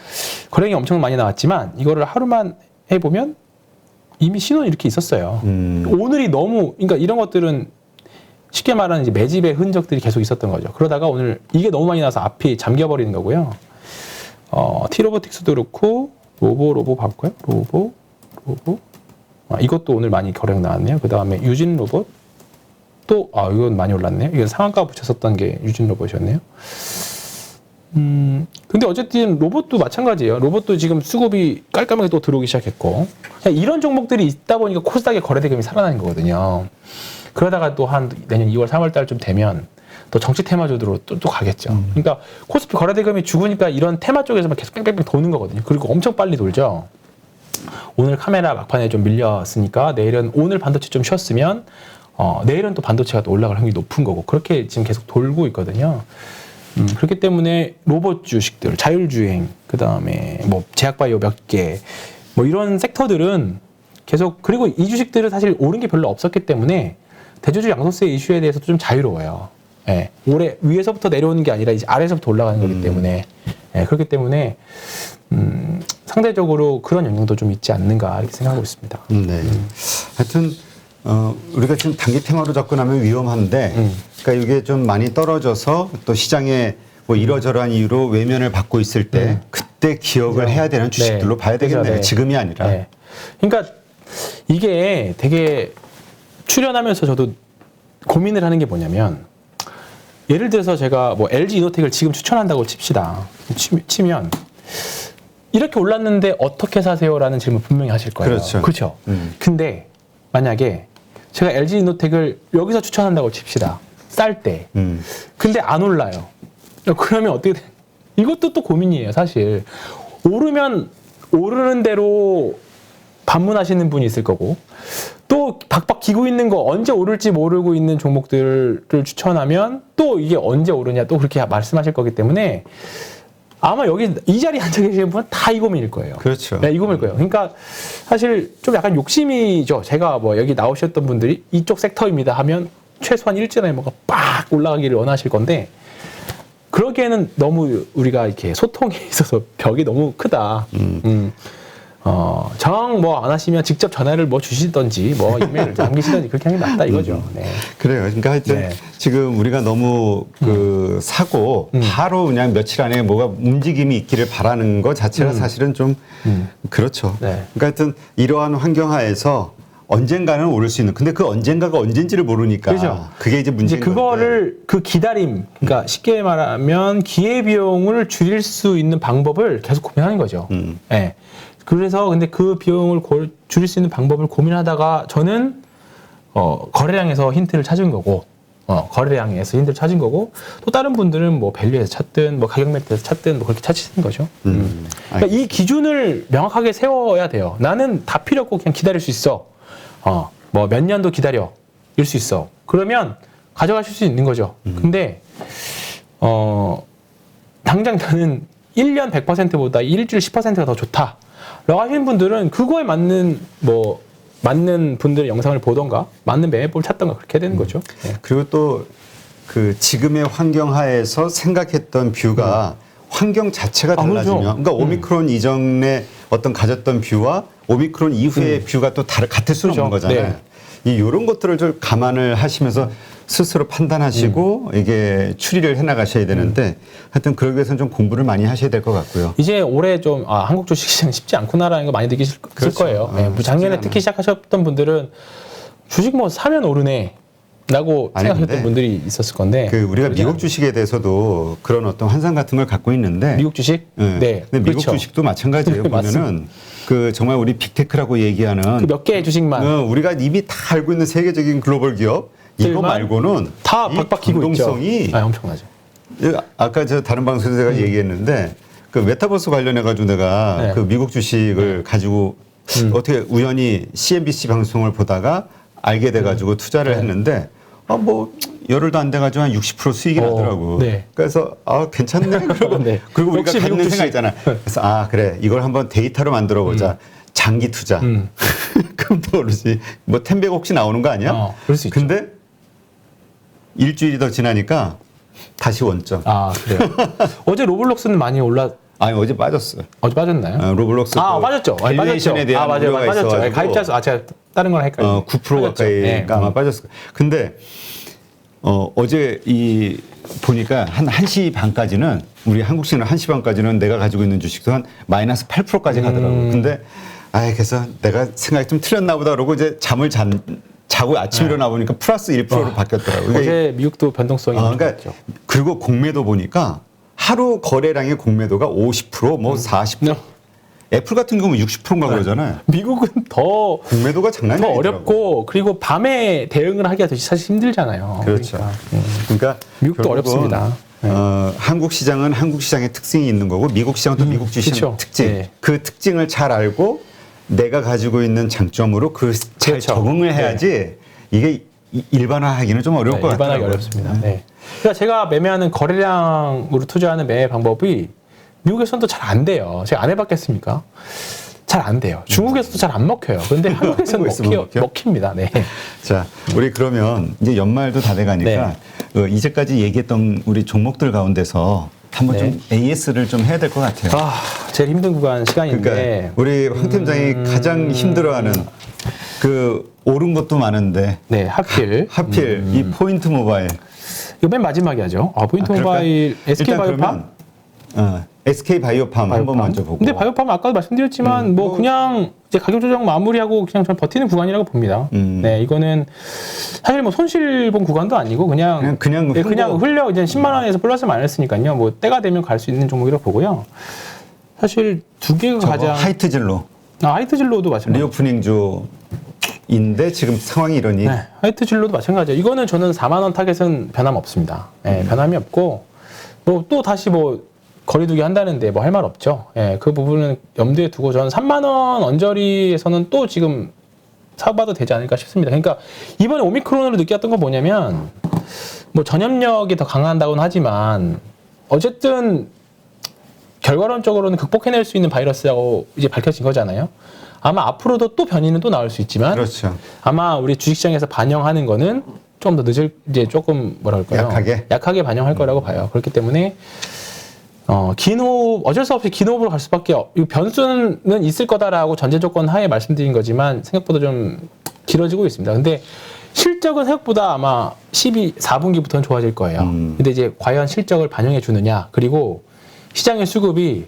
Speaker 2: 거래량이 엄청 많이 나왔지만 이거를 하루만 해보면 이미 신호는 이렇게 있었어요. 오늘이 너무, 그러니까 이런 것들은 쉽게 말하는 이제 매집의 흔적들이 계속 있었던 거죠. 그러다가 오늘 이게 너무 많이 나와서 앞이 잠겨버리는 거고요. T-로보틱스도 그렇고, 로보 봐볼까요? 로보. 이것도 오늘 많이 거래량 나왔네요. 그 다음에 유진 로봇. 또, 이건 많이 올랐네요. 이건 상한가 붙였었던 게 유진 로봇이었네요. 근데 어쨌든 로봇도 마찬가지예요. 로봇도 지금 수급이 깔끔하게 또 들어오기 시작했고, 이런 종목들이 있다 보니까 코스닥의 거래대금이 살아나는 거거든요. 그러다가 또 한 내년 2월, 3월 달쯤 되면 또 정치 테마주로 또 가겠죠. 그러니까 코스피 거래대금이 죽으니까 이런 테마 쪽에서만 계속 뺑뺑뺑 도는 거거든요. 그리고 엄청 빨리 돌죠. 오늘 카메라 막판에 좀 밀렸으니까 내일은, 오늘 반도체 좀 쉬었으면 내일은 또 반도체가 또 올라갈 확률이 높은 거고, 그렇게 지금 계속 돌고 있거든요. 그렇기 때문에 로봇 주식들, 자율주행, 그 다음에 뭐 제약바이오 몇 개, 뭐 이런 섹터들은 계속, 그리고 이 주식들은 사실 오른 게 별로 없었기 때문에 대주주 양도세 이슈에 대해서도 좀 자유로워요. 예. 올해 위에서부터 내려오는 게 아니라 이제 아래에서부터 올라가는 거기 때문에, 예. 그렇기 때문에 상대적으로 그런 영향도 좀 있지 않는가 이렇게 생각하고 있습니다.
Speaker 1: 네. 하여튼 우리가 지금 단기 테마로 접근하면 위험한데, 그러니까 이게 좀 많이 떨어져서 또 시장에 뭐 이러저러한 이유로 외면을 받고 있을 때 그때 기억을 해야 되는 주식들로 봐야 되겠네요.
Speaker 2: 네.
Speaker 1: 지금이 아니라.
Speaker 2: 네. 그러니까 이게 되게 출연하면서 저도 고민을 하는 게 뭐냐면, 예를 들어서 제가 뭐 LG 이노텍을 지금 추천한다고 칩시다. 치면 이렇게 올랐는데 어떻게 사세요라는 질문 분명히 하실 거예요.
Speaker 1: 그렇죠.
Speaker 2: 그렇죠. 근데 만약에 제가 LG 이노텍을 여기서 추천한다고 칩시다. 쌀 때. 근데 안 올라요. 그러면 어떻게 돼? 이것도 또 고민이에요, 사실. 오르면 오르는 대로 반문하시는 분이 있을 거고, 또 박박 기고 있는 거 언제 오를지 모르고 있는 종목들을 추천하면 또 이게 언제 오르냐 또 그렇게 말씀하실 거기 때문에 아마 여기 이 자리에 앉아 계시는 분은 다 이 고민일 거예요.
Speaker 1: 그렇죠.
Speaker 2: 네, 이 고민일 거예요. 그러니까 사실 좀 약간 욕심이죠. 제가 뭐 여기 나오셨던 분들이 이쪽 섹터입니다 하면 최소한 일전에 뭐가 빡 올라가기를 원하실 건데, 그러기에는 너무 우리가 이렇게 소통에 있어서 벽이 너무 크다. 정 뭐 안 하시면 직접 전화를 뭐 주시던지 뭐 이메일을 남기시던지 그렇게 하는 게 낫다 이거죠. 네.
Speaker 1: 그래요. 그러니까 하여튼
Speaker 2: 네.
Speaker 1: 지금 우리가 너무 사고 바로 그냥 며칠 안에 뭐가 움직임이 있기를 바라는 것 자체가 사실은 좀 그렇죠.
Speaker 2: 네.
Speaker 1: 그러니까 하여튼 이러한 환경하에서 언젠가는 오를 수 있는, 근데 그 언젠가가 언젠지를 모르니까
Speaker 2: 그렇죠.
Speaker 1: 그게 이제 문제인
Speaker 2: 이제 그거를
Speaker 1: 건데.
Speaker 2: 그 기다림, 그러니까 쉽게 말하면 기회 비용을 줄일 수 있는 방법을 계속 고민하는 거죠. 네. 그래서 근데 그 비용을 줄일 수 있는 방법을 고민하다가 저는 거래량에서 힌트를 찾은 거고, 거래량에서 힌트를 찾은 거고, 또 다른 분들은 뭐 밸류에서 찾든 뭐 가격 매트에서 찾든 뭐 그렇게 찾으시는 거죠. 그러니까 이 기준을 명확하게 세워야 돼요. 나는 다 필요 없고 그냥 기다릴 수 있어. 뭐 몇 년도 기다려 일 수 있어. 그러면 가져가실 수 있는 거죠. 근데 당장 나는 1년 100%보다 일주일 10%가 더 좋다 라고 하시는 분들은 그거에 맞는 분들의 영상을 보던가 맞는 매매법을 찾던가 그렇게 해야 되는 거죠. 네.
Speaker 1: 그리고 또 그 지금의 환경 하에서 생각했던 뷰가 환경 자체가
Speaker 2: 그렇죠.
Speaker 1: 달라지면, 그러니까 오미크론 이전에 어떤 가졌던 뷰와 오미크론 이후의 뷰가 또 같을 수는
Speaker 2: 그렇죠.
Speaker 1: 없는 거잖아요.
Speaker 2: 네.
Speaker 1: 이런 것들을 좀 감안을 하시면서 스스로 판단하시고 이게 추리를 해나가셔야 되는데, 하여튼 그러기 위해서는 좀 공부를 많이 하셔야 될 것 같고요.
Speaker 2: 이제 올해 좀 한국 주식시장 쉽지 않구나라는 거 많이 느끼실
Speaker 1: 그렇죠.
Speaker 2: 거예요. 네, 뭐 작년에 특히 시작하셨던 분들은 주식 뭐 사면 오르네 라고
Speaker 1: 아니,
Speaker 2: 생각하셨던
Speaker 1: 근데
Speaker 2: 분들이 있었을 건데,
Speaker 1: 그 우리가
Speaker 2: 그러지
Speaker 1: 미국 주식에 대해서도 그런 어떤 환상 같은 걸 갖고 있는데,
Speaker 2: 미국 주식?
Speaker 1: 네. 근데 미국
Speaker 2: 그렇죠.
Speaker 1: 주식도 마찬가지예요. 보면은 그 정말 우리 빅테크라고 얘기하는
Speaker 2: 그 몇 개의 주식만
Speaker 1: 우리가 이미 다 알고 있는 세계적인 글로벌 기업 이거 말고는
Speaker 2: 다
Speaker 1: 이
Speaker 2: 박박 기고 있죠.
Speaker 1: 공동성이
Speaker 2: 엄청나죠.
Speaker 1: 아까 저 다른 방송에서 제가 얘기했는데 그 메타버스 관련해 가지고 내가
Speaker 2: 네.
Speaker 1: 그 미국 주식을 가지고 어떻게 우연히 CNBC 방송을 보다가 알게 돼 가지고 투자를 했는데 뭐 열흘도 안 돼 가지고 한 60% 수익이 나더라고.
Speaker 2: 네.
Speaker 1: 그래서 괜찮네. 그리고
Speaker 2: 네.
Speaker 1: 그리고 우리가
Speaker 2: 역시 미국
Speaker 1: 갖는
Speaker 2: 주식.
Speaker 1: 생각 있잖아. 그래서 그래 이걸 한번 데이터로 만들어 보자. 장기 투자. 그럼 또 오르지. 뭐 텐백 혹시 나오는 거 아니야?
Speaker 2: 그럴 수 있죠.
Speaker 1: 근데 일주일이 더 지나니까 다시 원점.
Speaker 2: 그래요. 어제 로블록스는 많이
Speaker 1: 아니 어제 빠졌어요.
Speaker 2: 어제 빠졌나요?
Speaker 1: 로블록스
Speaker 2: 빠졌죠. 빠졌죠.
Speaker 1: 밸류에이션에 대한
Speaker 2: 맞아요.
Speaker 1: 우려가
Speaker 2: 빠졌죠.
Speaker 1: 있어가지고
Speaker 2: 가입자수 제가 다른 걸 헷갈려요.
Speaker 1: 9% 가까이가 아마 빠졌을 거예요. 근데 어제 이 보니까 한 1시 반까지는 우리 한국 시간 1시 반까지는 내가 가지고 있는 주식도 한 마이너스 8%까지 가더라고요. 근데 그래서 내가 생각이 좀 틀렸나 보다 그러고 이제 자고 아침에 일어나 보니까 플러스 1%로 바뀌었더라고요.
Speaker 2: 어제 미국도 변동성이
Speaker 1: 그러니까
Speaker 2: 있죠.
Speaker 1: 그리고 공매도 보니까 하루 거래량의 공매도가 50%뭐 40%. 애플 같은 경우는 60%인가 그러잖아요.
Speaker 2: 미국은 더
Speaker 1: 공매도가 장난이
Speaker 2: 더
Speaker 1: 아니더라고요.
Speaker 2: 어렵고, 그리고 밤에 대응을 하기가 사실 힘들잖아요.
Speaker 1: 그렇죠. 그러니까
Speaker 2: 미국도
Speaker 1: 결국은,
Speaker 2: 어렵습니다.
Speaker 1: 한국 시장은 한국 시장의 특징이 있는 거고 미국 시장은 또 미국 주식의
Speaker 2: 그렇죠.
Speaker 1: 특징.
Speaker 2: 네.
Speaker 1: 그 특징을 잘 알고 내가 가지고 있는 장점으로 잘
Speaker 2: 그렇죠.
Speaker 1: 적응을 해야지 이게 일반화하기는 좀 어려울 것 같아요.
Speaker 2: 일반하기 어렵습니다. 네. 그러니까 제가 매매하는 거래량으로 투자하는 매매 방법이 미국에서는 또 잘 안 돼요. 제가 안 해봤겠습니까? 잘 안 돼요. 중국에서도 잘 안 먹혀요. 그런데 한국에서는 먹힙니다. 네.
Speaker 1: 자, 우리 그러면 이제 연말도 다 돼가니까 이제까지 얘기했던 우리 종목들 가운데서 한번 좀 AS를 좀 해야 될 것 같아요.
Speaker 2: 제일 힘든 구간 시간인데.
Speaker 1: 그러니까 우리 황 팀장이 가장 힘들어하는 그 오른 것도 많은데.
Speaker 2: 네, 하필
Speaker 1: 이 포인트 모바일.
Speaker 2: 이거 맨 마지막에 하죠. 포인트 모바일 SK 바이오팜.
Speaker 1: SK 바이오팜 한번 먼저 보고.
Speaker 2: 근데 바이오팜 아까도 말씀드렸지만 뭐 그냥 이제 가격 조정 마무리하고 그냥 전 버티는 구간이라고 봅니다. 네, 이거는 사실 뭐 손실 본 구간도 아니고 그냥 흘려 이제 10만 원에서 플러스 마이너스니까요. 뭐 때가 되면 갈 수 있는 종목이라고 보고요. 사실 두 개가
Speaker 1: 저거
Speaker 2: 가장
Speaker 1: 하이트 진로
Speaker 2: 하이트 진로도 마찬가지.
Speaker 1: 리오프닝 주인데 지금 상황이 이러니
Speaker 2: 네, 하이트 진로도 마찬가지예요. 이거는 저는 4만 원 타겟은 변함 없습니다. 예, 변함이 없고 뭐 또 다시 뭐 거리두기 한다는데 뭐 할 말 없죠. 예, 그 부분은 염두에 두고 저는 3만 원 언저리에서는 또 지금 사봐도 되지 않을까 싶습니다. 그러니까 이번에 오미크론으로 느꼈던 건 뭐냐면 뭐 전염력이 더 강한다고는 하지만 어쨌든 결과론적으로는 극복해낼 수 있는 바이러스라고 이제 밝혀진 거잖아요. 아마 앞으로도 또 변이는 또 나올 수 있지만
Speaker 1: 그렇죠.
Speaker 2: 아마 우리 주식시장에서 반영하는 거는 좀 더 늦을 이제 조금 뭐랄까요? 약하게 반영할 거라고 봐요. 그렇기 때문에 긴 호흡 어쩔 수 없이 긴 호흡으로 갈 수밖에 이 변수는 있을 거다라고 전제 조건 하에 말씀드린 거지만 생각보다 좀 길어지고 있습니다. 근데 실적은 생각보다 아마 4분기부터는 좋아질 거예요. 근데 이제 과연 실적을 반영해 주느냐 그리고 시장의 수급이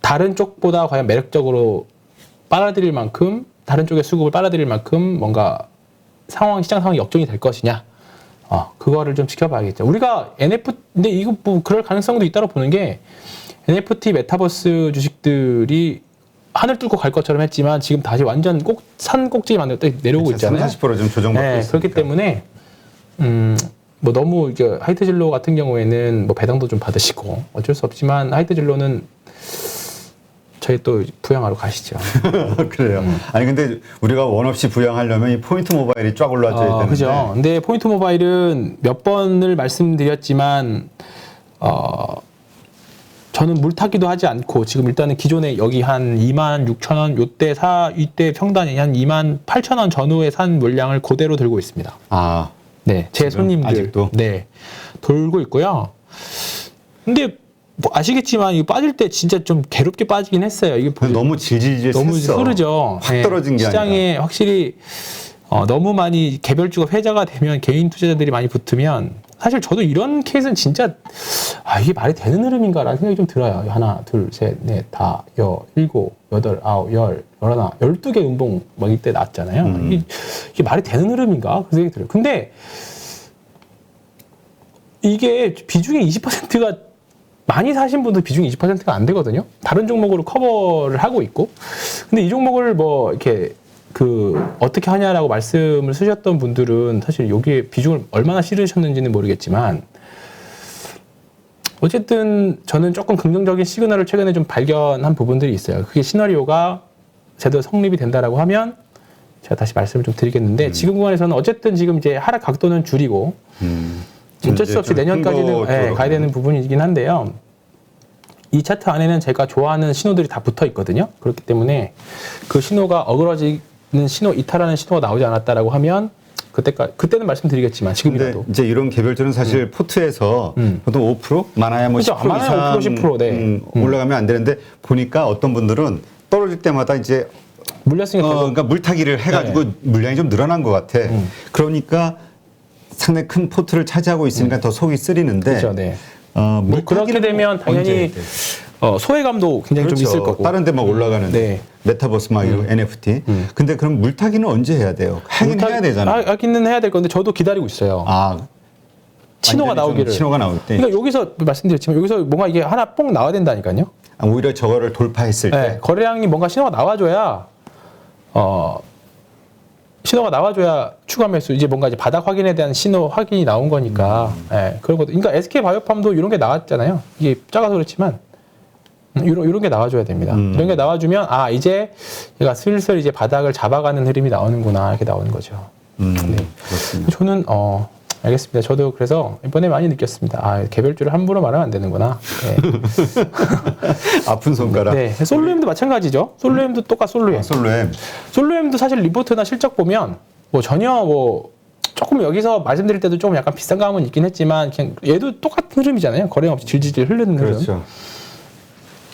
Speaker 2: 다른 쪽보다 과연 매력적으로 빨아들일 만큼 다른 쪽의 수급을 빨아들일 만큼 뭔가 시장 상황이 역전이 될 것이냐 그거를 좀 지켜봐야겠죠. 우리가 근데 이거 뭐 그럴 가능성도 있다고 보는 게 NFT 메타버스 주식들이 하늘 뚫고 갈 것처럼 했지만 지금 다시 완전 산 꼭지에 만들 때 내려오고
Speaker 1: 그렇죠.
Speaker 2: 있잖아요.
Speaker 1: 30%좀 조정받고
Speaker 2: 네,
Speaker 1: 있으니까.
Speaker 2: 그렇기 때문에 뭐 너무 이게 하이트 진로 같은 경우에는 뭐 배당도 좀 받으시고 어쩔 수 없지만 하이트 진로는 저희 또 부양하러 가시죠.
Speaker 1: 그래요. 아니 근데 우리가 원 없이 부양하려면 이 포인트 모바일이 쫙 올라줘야 되는데.
Speaker 2: 그죠. 근데 포인트 모바일은 몇 번을 말씀드렸지만 저는 물타기도 하지 않고 지금 일단은 기존에 여기 한 26,000원 이때 평단이 한 28,000원 전후에 산 물량을 그대로 들고 있습니다. 네, 제 손님들
Speaker 1: 아직도?
Speaker 2: 네 돌고 있고요. 근데 뭐 아시겠지만 이거 빠질 때 진짜 좀 괴롭게 빠지긴 했어요. 이게
Speaker 1: 너무 질질질
Speaker 2: 너무
Speaker 1: 샜어.
Speaker 2: 흐르죠.
Speaker 1: 확 떨어진 게
Speaker 2: 시장에
Speaker 1: 아니라.
Speaker 2: 확실히 너무 많이 개별주가 회자가 되면 개인 투자자들이 많이 붙으면 사실 저도 이런 케이스는 진짜 이게 말이 되는 흐름인가라는 생각이 좀 들어요. 하나, 둘, 셋, 넷, 다, 일곱, 여덟, 아홉, 열, 열하나, 12개 음봉 막 이때 났잖아요. 이게 말이 되는 흐름인가? 그 생각이 들어요. 근데 이게 비중이 20%가 많이 사신 분들 비중이 20%가 안 되거든요. 다른 종목으로 커버를 하고 있고. 근데 이 종목을 뭐 이렇게 어떻게 하냐라고 말씀을 쓰셨던 분들은 사실 여기에 비중을 얼마나 실으셨는지는 모르겠지만 어쨌든 저는 조금 긍정적인 시그널을 최근에 좀 발견한 부분들이 있어요. 그게 시나리오가 제대로 성립이 된다라고 하면 제가 다시 말씀을 좀 드리겠는데 지금 구간에서는 어쨌든 지금 이제 하락 각도는 줄이고 어쩔 수 없이 내년까지는 가야 되는 부분이긴 한데요. 이 차트 안에는 제가 좋아하는 신호들이 다 붙어 있거든요. 그렇기 때문에 그 신호가 어그러지는 신호, 이탈하는 신호가 나오지 않았다라고 하면 그때는 말씀드리겠지만 지금이라도.
Speaker 1: 근데 이제 이런 개별주는 사실 포트에서 보통 5% 많아야 뭐
Speaker 2: 그렇죠.
Speaker 1: 10%
Speaker 2: 많아야
Speaker 1: 이상
Speaker 2: 5%, 10%, 네.
Speaker 1: 올라가면 안 되는데 보니까 어떤 분들은 떨어질 때마다 이제
Speaker 2: 물렸으니까
Speaker 1: 그러니까 물타기를 해가지고 물량이 좀 늘어난 것 같아. 그러니까 상당히 큰 포트를 차지하고 있으니까 더 속이 쓰리는데.
Speaker 2: 그렇죠. 네.
Speaker 1: 물타기는
Speaker 2: 그렇게 되면 당연히 소외감도 굉장히 좀 있을 거고.
Speaker 1: 다른 데 막 올라가는데.
Speaker 2: 네.
Speaker 1: 메타버스 막 이런 NFT. 근데 그럼 물타기는 언제 해야 돼요? 하긴 해야 되잖아요.
Speaker 2: 하기는 해야 될 건데 저도 기다리고 있어요. 신호가 나오기를.
Speaker 1: 신호가 나올 때.
Speaker 2: 그러니까 여기서 말씀드렸지만 여기서 뭔가 이게 하나 뽕 나와야 된다니까요.
Speaker 1: 오히려 저거를 돌파했을
Speaker 2: 네,
Speaker 1: 때.
Speaker 2: 거래량이 뭔가 신호가 나와줘야 추가 매수 이제 뭔가 이제 바닥 확인에 대한 신호 확인이 나온 거니까 그런 것도 그러니까 SK 바이오팜도 이런 게 나왔잖아요. 이게 작아서 그렇지만 이런 게 나와줘야 됩니다. 이런 게 나와주면 이제 얘가 슬슬 이제 바닥을 잡아가는 흐름이 나오는구나 이렇게 나오는 거죠. 네.
Speaker 1: 그렇습니다.
Speaker 2: 저는 알겠습니다. 저도 그래서 이번에 많이 느꼈습니다. 개별주를 함부로 말하면 안 되는구나. 네.
Speaker 1: 아픈 손가락.
Speaker 2: 네. 솔루엠도 마찬가지죠. 솔루엠도 똑같 솔루엠.
Speaker 1: 솔로엠.
Speaker 2: 솔루엠도 사실 리포트나 실적 보면 뭐 전혀 조금 여기서 말씀드릴 때도 조금 약간 비싼 감은 있긴 했지만 그냥 얘도 똑같은 흐름이잖아요. 거래량 없이 질질질 흐르는 흐름.
Speaker 1: 그렇죠.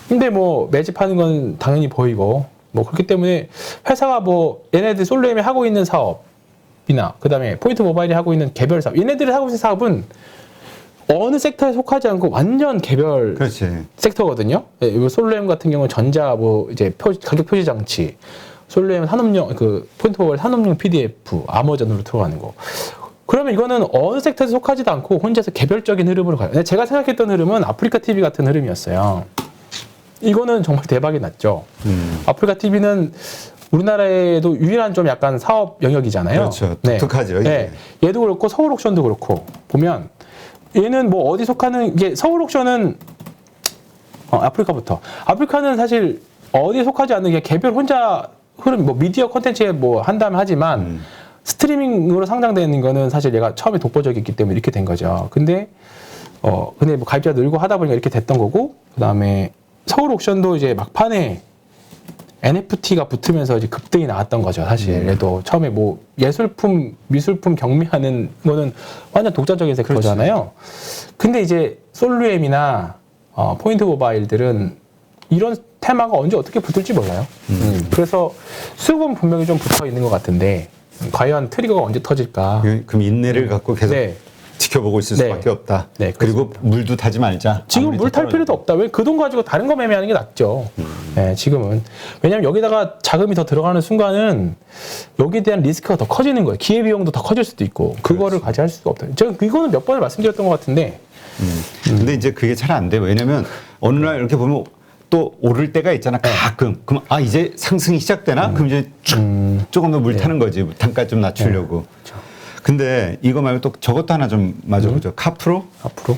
Speaker 2: 근데 뭐 매집하는 건 당연히 보이고 뭐 그렇기 때문에 회사가 얘네들 솔루엠이 하고 있는 사업이나 그다음에 포인트 모바일이 하고 있는 개별 사업 얘네들이 하고 있는 사업은 어느 섹터에 속하지 않고 완전 개별
Speaker 1: 그렇지.
Speaker 2: 섹터거든요. 네, 솔루엠 같은 경우는 전자 이제 가격 표시 장치, 솔루엠 산업용 포인트 모바일 산업용 PDF, 아머전으로 들어가는 거. 그러면 이거는 어느 섹터에 속하지도 않고 혼자서 개별적인 흐름으로 가요. 제가 생각했던 흐름은 아프리카 TV 같은 흐름이었어요. 이거는 정말 대박이 났죠. 아프리카 TV는 우리나라에도 유일한 좀 약간 사업 영역이잖아요.
Speaker 1: 그렇죠. 독특하죠.
Speaker 2: 네. 얘도 그렇고 서울 옥션도 그렇고 보면 얘는 뭐 어디 속하는 이게 서울 옥션은 아프리카부터 아프리카는 사실 어디에 속하지 않는 게 개별 혼자 흐름 뭐 미디어 콘텐츠에 뭐 한다면 하지만 스트리밍으로 상장되는 거는 사실 얘가 처음에 독보적이기 때문에 이렇게 된 거죠. 근데 뭐 가입자 늘고 하다 보니까 이렇게 됐던 거고 그다음에 서울 옥션도 이제 막판에 NFT가 붙으면서 이제 급등이 나왔던 거죠. 사실 얘도 처음에 뭐 예술품, 미술품 경매하는 거는 완전 독자적인 섹터잖아요. 근데 이제 솔루엠이나 포인트 모바일들은 이런 테마가 언제 어떻게 붙을지 몰라요. 그래서 수급은 분명히 좀 붙어 있는 것 같은데 과연 트리거가 언제 터질까?
Speaker 1: 그럼 인내를 갖고 계속
Speaker 2: 네.
Speaker 1: 지켜보고 있을 수밖에 없다.
Speaker 2: 네,
Speaker 1: 그리고 물도 타지 말자.
Speaker 2: 지금 물 탈 필요도 없다. 왜 그 돈 가지고 다른 거 매매하는 게 낫죠. 네, 지금은. 왜냐하면 여기다가 자금이 더 들어가는 순간은 여기에 대한 리스크가 더 커지는 거예요. 기회비용도 더 커질 수도 있고 그거를 과제할 수가 없다. 제가 이거는 몇 번을 말씀드렸던 것 같은데
Speaker 1: 근데 이제 그게 잘 안 돼요. 왜냐면 어느 날 이렇게 보면 또 오를 때가 있잖아. 가끔. 그럼 이제 상승이 시작되나? 그럼 이제 조금 더 물 타는 거지. 단가 좀 낮추려고.
Speaker 2: 그렇죠.
Speaker 1: 근데 이거 말고 또 저것도 하나 좀 맞아보죠. 카프로?
Speaker 2: 앞으로.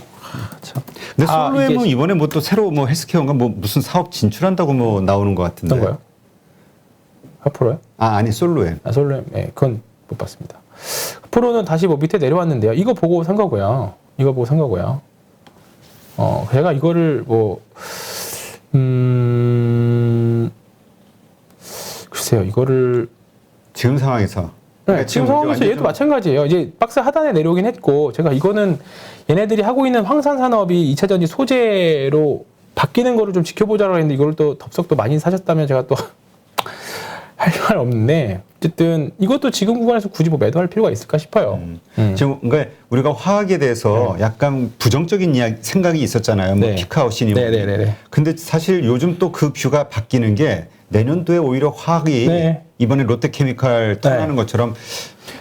Speaker 2: 참.
Speaker 1: 근데 솔로엠은 이번에 뭐 또 새로 뭐 헬스케어인가 뭐 무슨 사업 진출한다고 뭐 나오는 것 같은데.
Speaker 2: 어떤 거요? 앞으로요?
Speaker 1: 아니 솔로엠.
Speaker 2: 솔로엠. 네, 그건 못 봤습니다. 앞으로는 다시 뭐 밑에 내려왔는데요. 이거 보고 산 거고요. 제가 이거를 뭐 글쎄요. 이거를
Speaker 1: 지금 상황에서.
Speaker 2: 네, 지금 상황에서 얘도 마찬가지예요. 이제 박스 하단에 내려오긴 했고, 제가 이거는 얘네들이 하고 있는 황산 산업이 2차 전지 소재로 바뀌는 거를 좀 지켜보자고 했는데, 이걸 또 덥석 또 많이 사셨다면 제가 또 할 말 없는데, 어쨌든 이것도 지금 구간에서 굳이 뭐 매도할 필요가 있을까 싶어요.
Speaker 1: 지금 그러니까 우리가 화학에 대해서 약간 부정적인 생각이 있었잖아요. 뭐 피크아웃이니 뭐. 근데 사실 요즘 또 그 뷰가 바뀌는 게 내년도에 오히려 화학이 이번에 롯데케미칼 턴하는 것처럼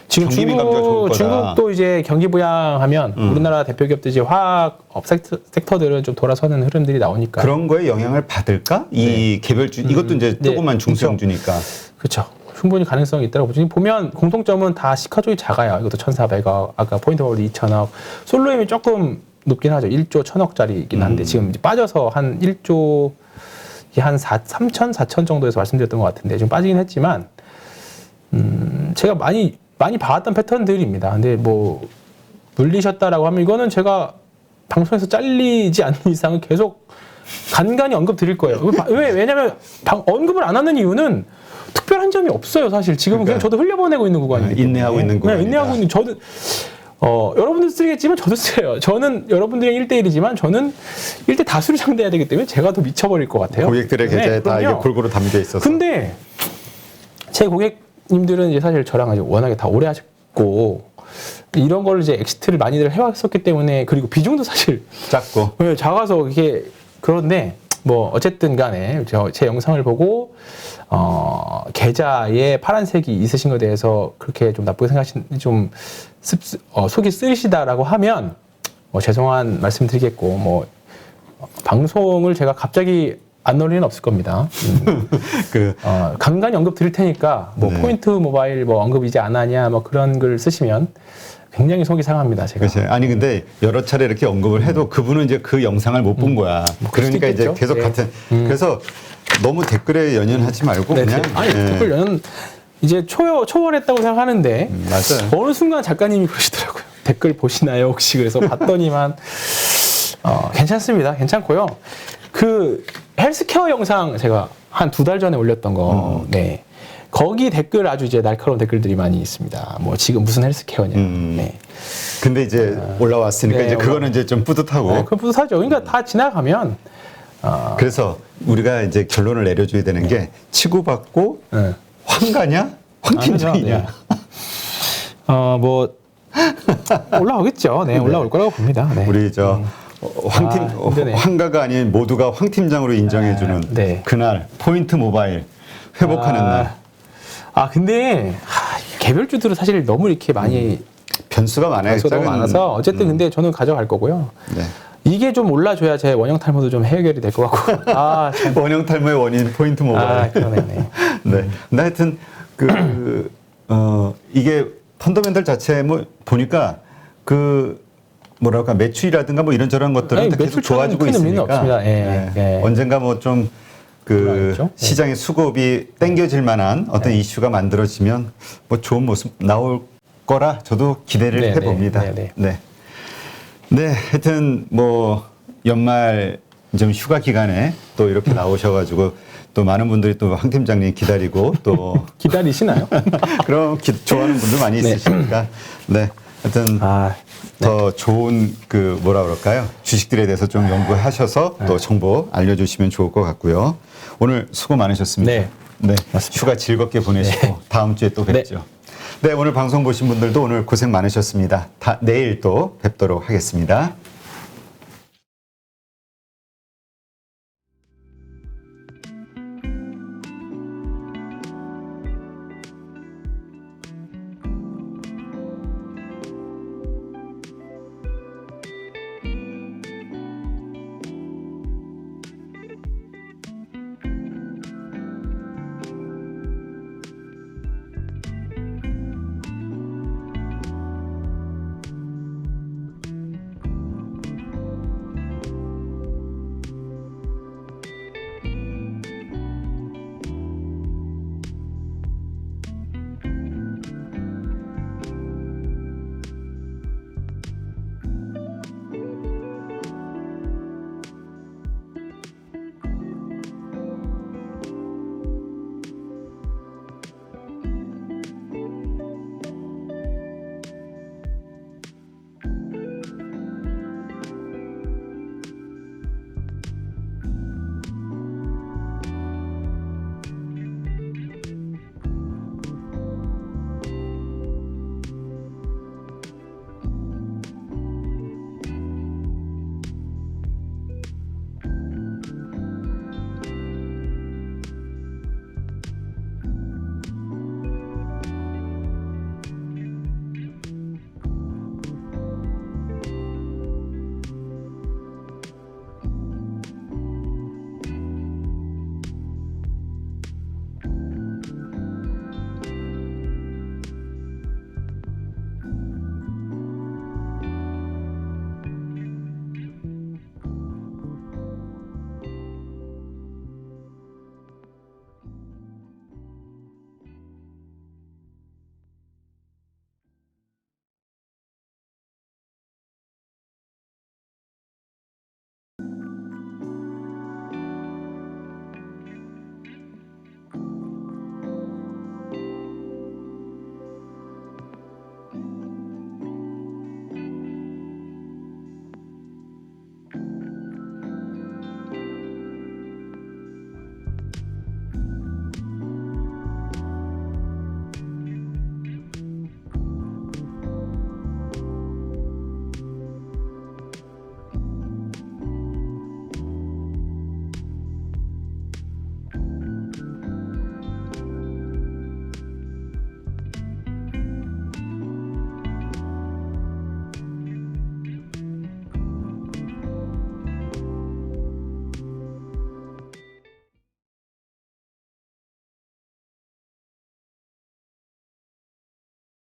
Speaker 2: 지금 중국도 이제 경기 부양하면 우리나라 대표 기업들 이제 화학업 섹터들은 좀 돌아서는 흐름들이 나오니까
Speaker 1: 그런 거에 영향을 받을까? 이 개별주 이것도 이제 조그만 중소형주니까
Speaker 2: 그렇죠. 충분히 가능성이 있다고 보죠. 보면 공통점은 다 시가총이 작아요. 이것도 1,400억, 아까 포인트 모바일 2,000억, 솔로엠이 조금 높긴 하죠. 1조 1,000억짜리이긴 한데 지금 이제 빠져서 한 1조 한 3천, 4천 정도에서 말씀드렸던 것 같은데 좀 빠지긴 했지만 제가 많이 봐왔던 패턴들입니다. 근데 뭐 물리셨다라고 하면 이거는 제가 방송에서 잘리지 않는 이상은 계속 간간히 언급 드릴 거예요. 왜냐면 언급을 안 하는 이유는 특별한 점이 없어요. 사실 지금은 그냥 저도 흘려보내고 있는 구간이기 때문에
Speaker 1: 인내하고 있는 구간이다.
Speaker 2: 인내하고 있는 저도 여러분들 쓰겠지만 저도 써요. 저는 여러분들이랑 1대1이지만 저는 1대 다수를 상대해야 되기 때문에 제가 더 미쳐버릴 것 같아요.
Speaker 1: 고객들의 계좌에 다 이게 골고루 담겨 있어서.
Speaker 2: 근데 제 고객님들은 이제 사실 저랑 아주 워낙에 다 오래 하셨고 이런 걸 이제 엑시트를 많이들 해왔었기 때문에 그리고 비중도 사실
Speaker 1: 작고
Speaker 2: 작아서 이게 그런데 뭐 어쨌든 간에 제 영상을 보고 계좌에 파란색이 있으신 것에 대해서 그렇게 좀 나쁘게 생각하시는 좀 속이 쓰리시다라고 하면 죄송한 말씀 드리겠고 뭐 방송을 제가 갑자기 안 넣을 일은 없을 겁니다. 간간히 언급 드릴 테니까 뭐 포인트 모바일 뭐 언급이지 안 하냐 뭐 그런 글 쓰시면 굉장히 속이 상합니다. 제가.
Speaker 1: 그렇죠. 아니 근데 여러 차례 이렇게 언급을 해도 그분은 이제 그 영상을 못 본 거야.
Speaker 2: 뭐
Speaker 1: 그러니까 이제 계속 같은. 그래서 너무 댓글에 연연하지 말고 그냥.
Speaker 2: 아니 댓글 연연 이제 초월했다고 생각하는데
Speaker 1: 맞아요.
Speaker 2: 어느 순간 작가님이 그러시더라고요. 댓글 보시나요 혹시? 그래서 봤더니만 괜찮습니다. 괜찮고요. 그 헬스케어 영상 제가 한 2달 전에 올렸던 거. 네. 거기 댓글 아주 이제 날카로운 댓글들이 많이 있습니다. 뭐 지금 무슨 헬스케어냐. 네.
Speaker 1: 근데 이제 올라왔으니까 이제 그거는 이제 좀 뿌듯하고.
Speaker 2: 네, 그건 뿌듯하죠. 그러니까 다 지나가면.
Speaker 1: 그래서 우리가 이제 결론을 내려줘야 되는 게 치고받고 황가냐, 황팀장이냐.
Speaker 2: 뭐 올라오겠죠. 네, 올라올 거라고 봅니다. 네.
Speaker 1: 우리 황가가 아닌 모두가 황팀장으로 인정해주는 그날 포인트 모바일 회복하는 날.
Speaker 2: 근데 개별주들은 사실 너무 이렇게 많이
Speaker 1: 변수가 많아요.
Speaker 2: 변수가 너무 많아서 어쨌든 근데 저는 가져갈 거고요. 이게 좀 올라줘야 제 원형 탈모도 좀 해결이 될 것 같고. 아, 참.
Speaker 1: 원형 탈모의 원인 포인트 모바일.
Speaker 2: 아, 그러네.
Speaker 1: 네. 근데 하여튼 이게 펀더멘털 자체 뭐 보니까 뭐랄까 매출이라든가 뭐 이런저런 것들은
Speaker 2: 아니,
Speaker 1: 다 계속 좋아지고
Speaker 2: 큰 의미는
Speaker 1: 있으니까
Speaker 2: 없습니다. 예, 예.
Speaker 1: 언젠가 뭐 좀
Speaker 2: 그렇죠.
Speaker 1: 시장의 수급이 땡겨질 만한 어떤 이슈가 만들어지면 뭐 좋은 모습 나올 거라 저도 기대를
Speaker 2: 네,
Speaker 1: 해봅니다.
Speaker 2: 네, 네,
Speaker 1: 네. 네, 하여튼 뭐 연말 좀 휴가 기간에 또 이렇게 나오셔가지고 또 많은 분들이 또 황 팀장님 기다리고 또
Speaker 2: 기다리시나요?
Speaker 1: 그럼 좋아하는 분들 많이
Speaker 2: 네.
Speaker 1: 있으시니까 네, 하여튼
Speaker 2: 아,
Speaker 1: 더 좋은 뭐라 그럴까요? 주식들에 대해서 좀 연구하셔서 또 정보 알려주시면 좋을 것 같고요. 오늘 수고 많으셨습니다.
Speaker 2: 네.
Speaker 1: 네,
Speaker 2: 맞습니다.
Speaker 1: 휴가 즐겁게 보내시고 다음 주에 또 뵙죠. 네, 오늘 방송 보신 분들도 오늘 고생 많으셨습니다. 내일 또 뵙도록 하겠습니다.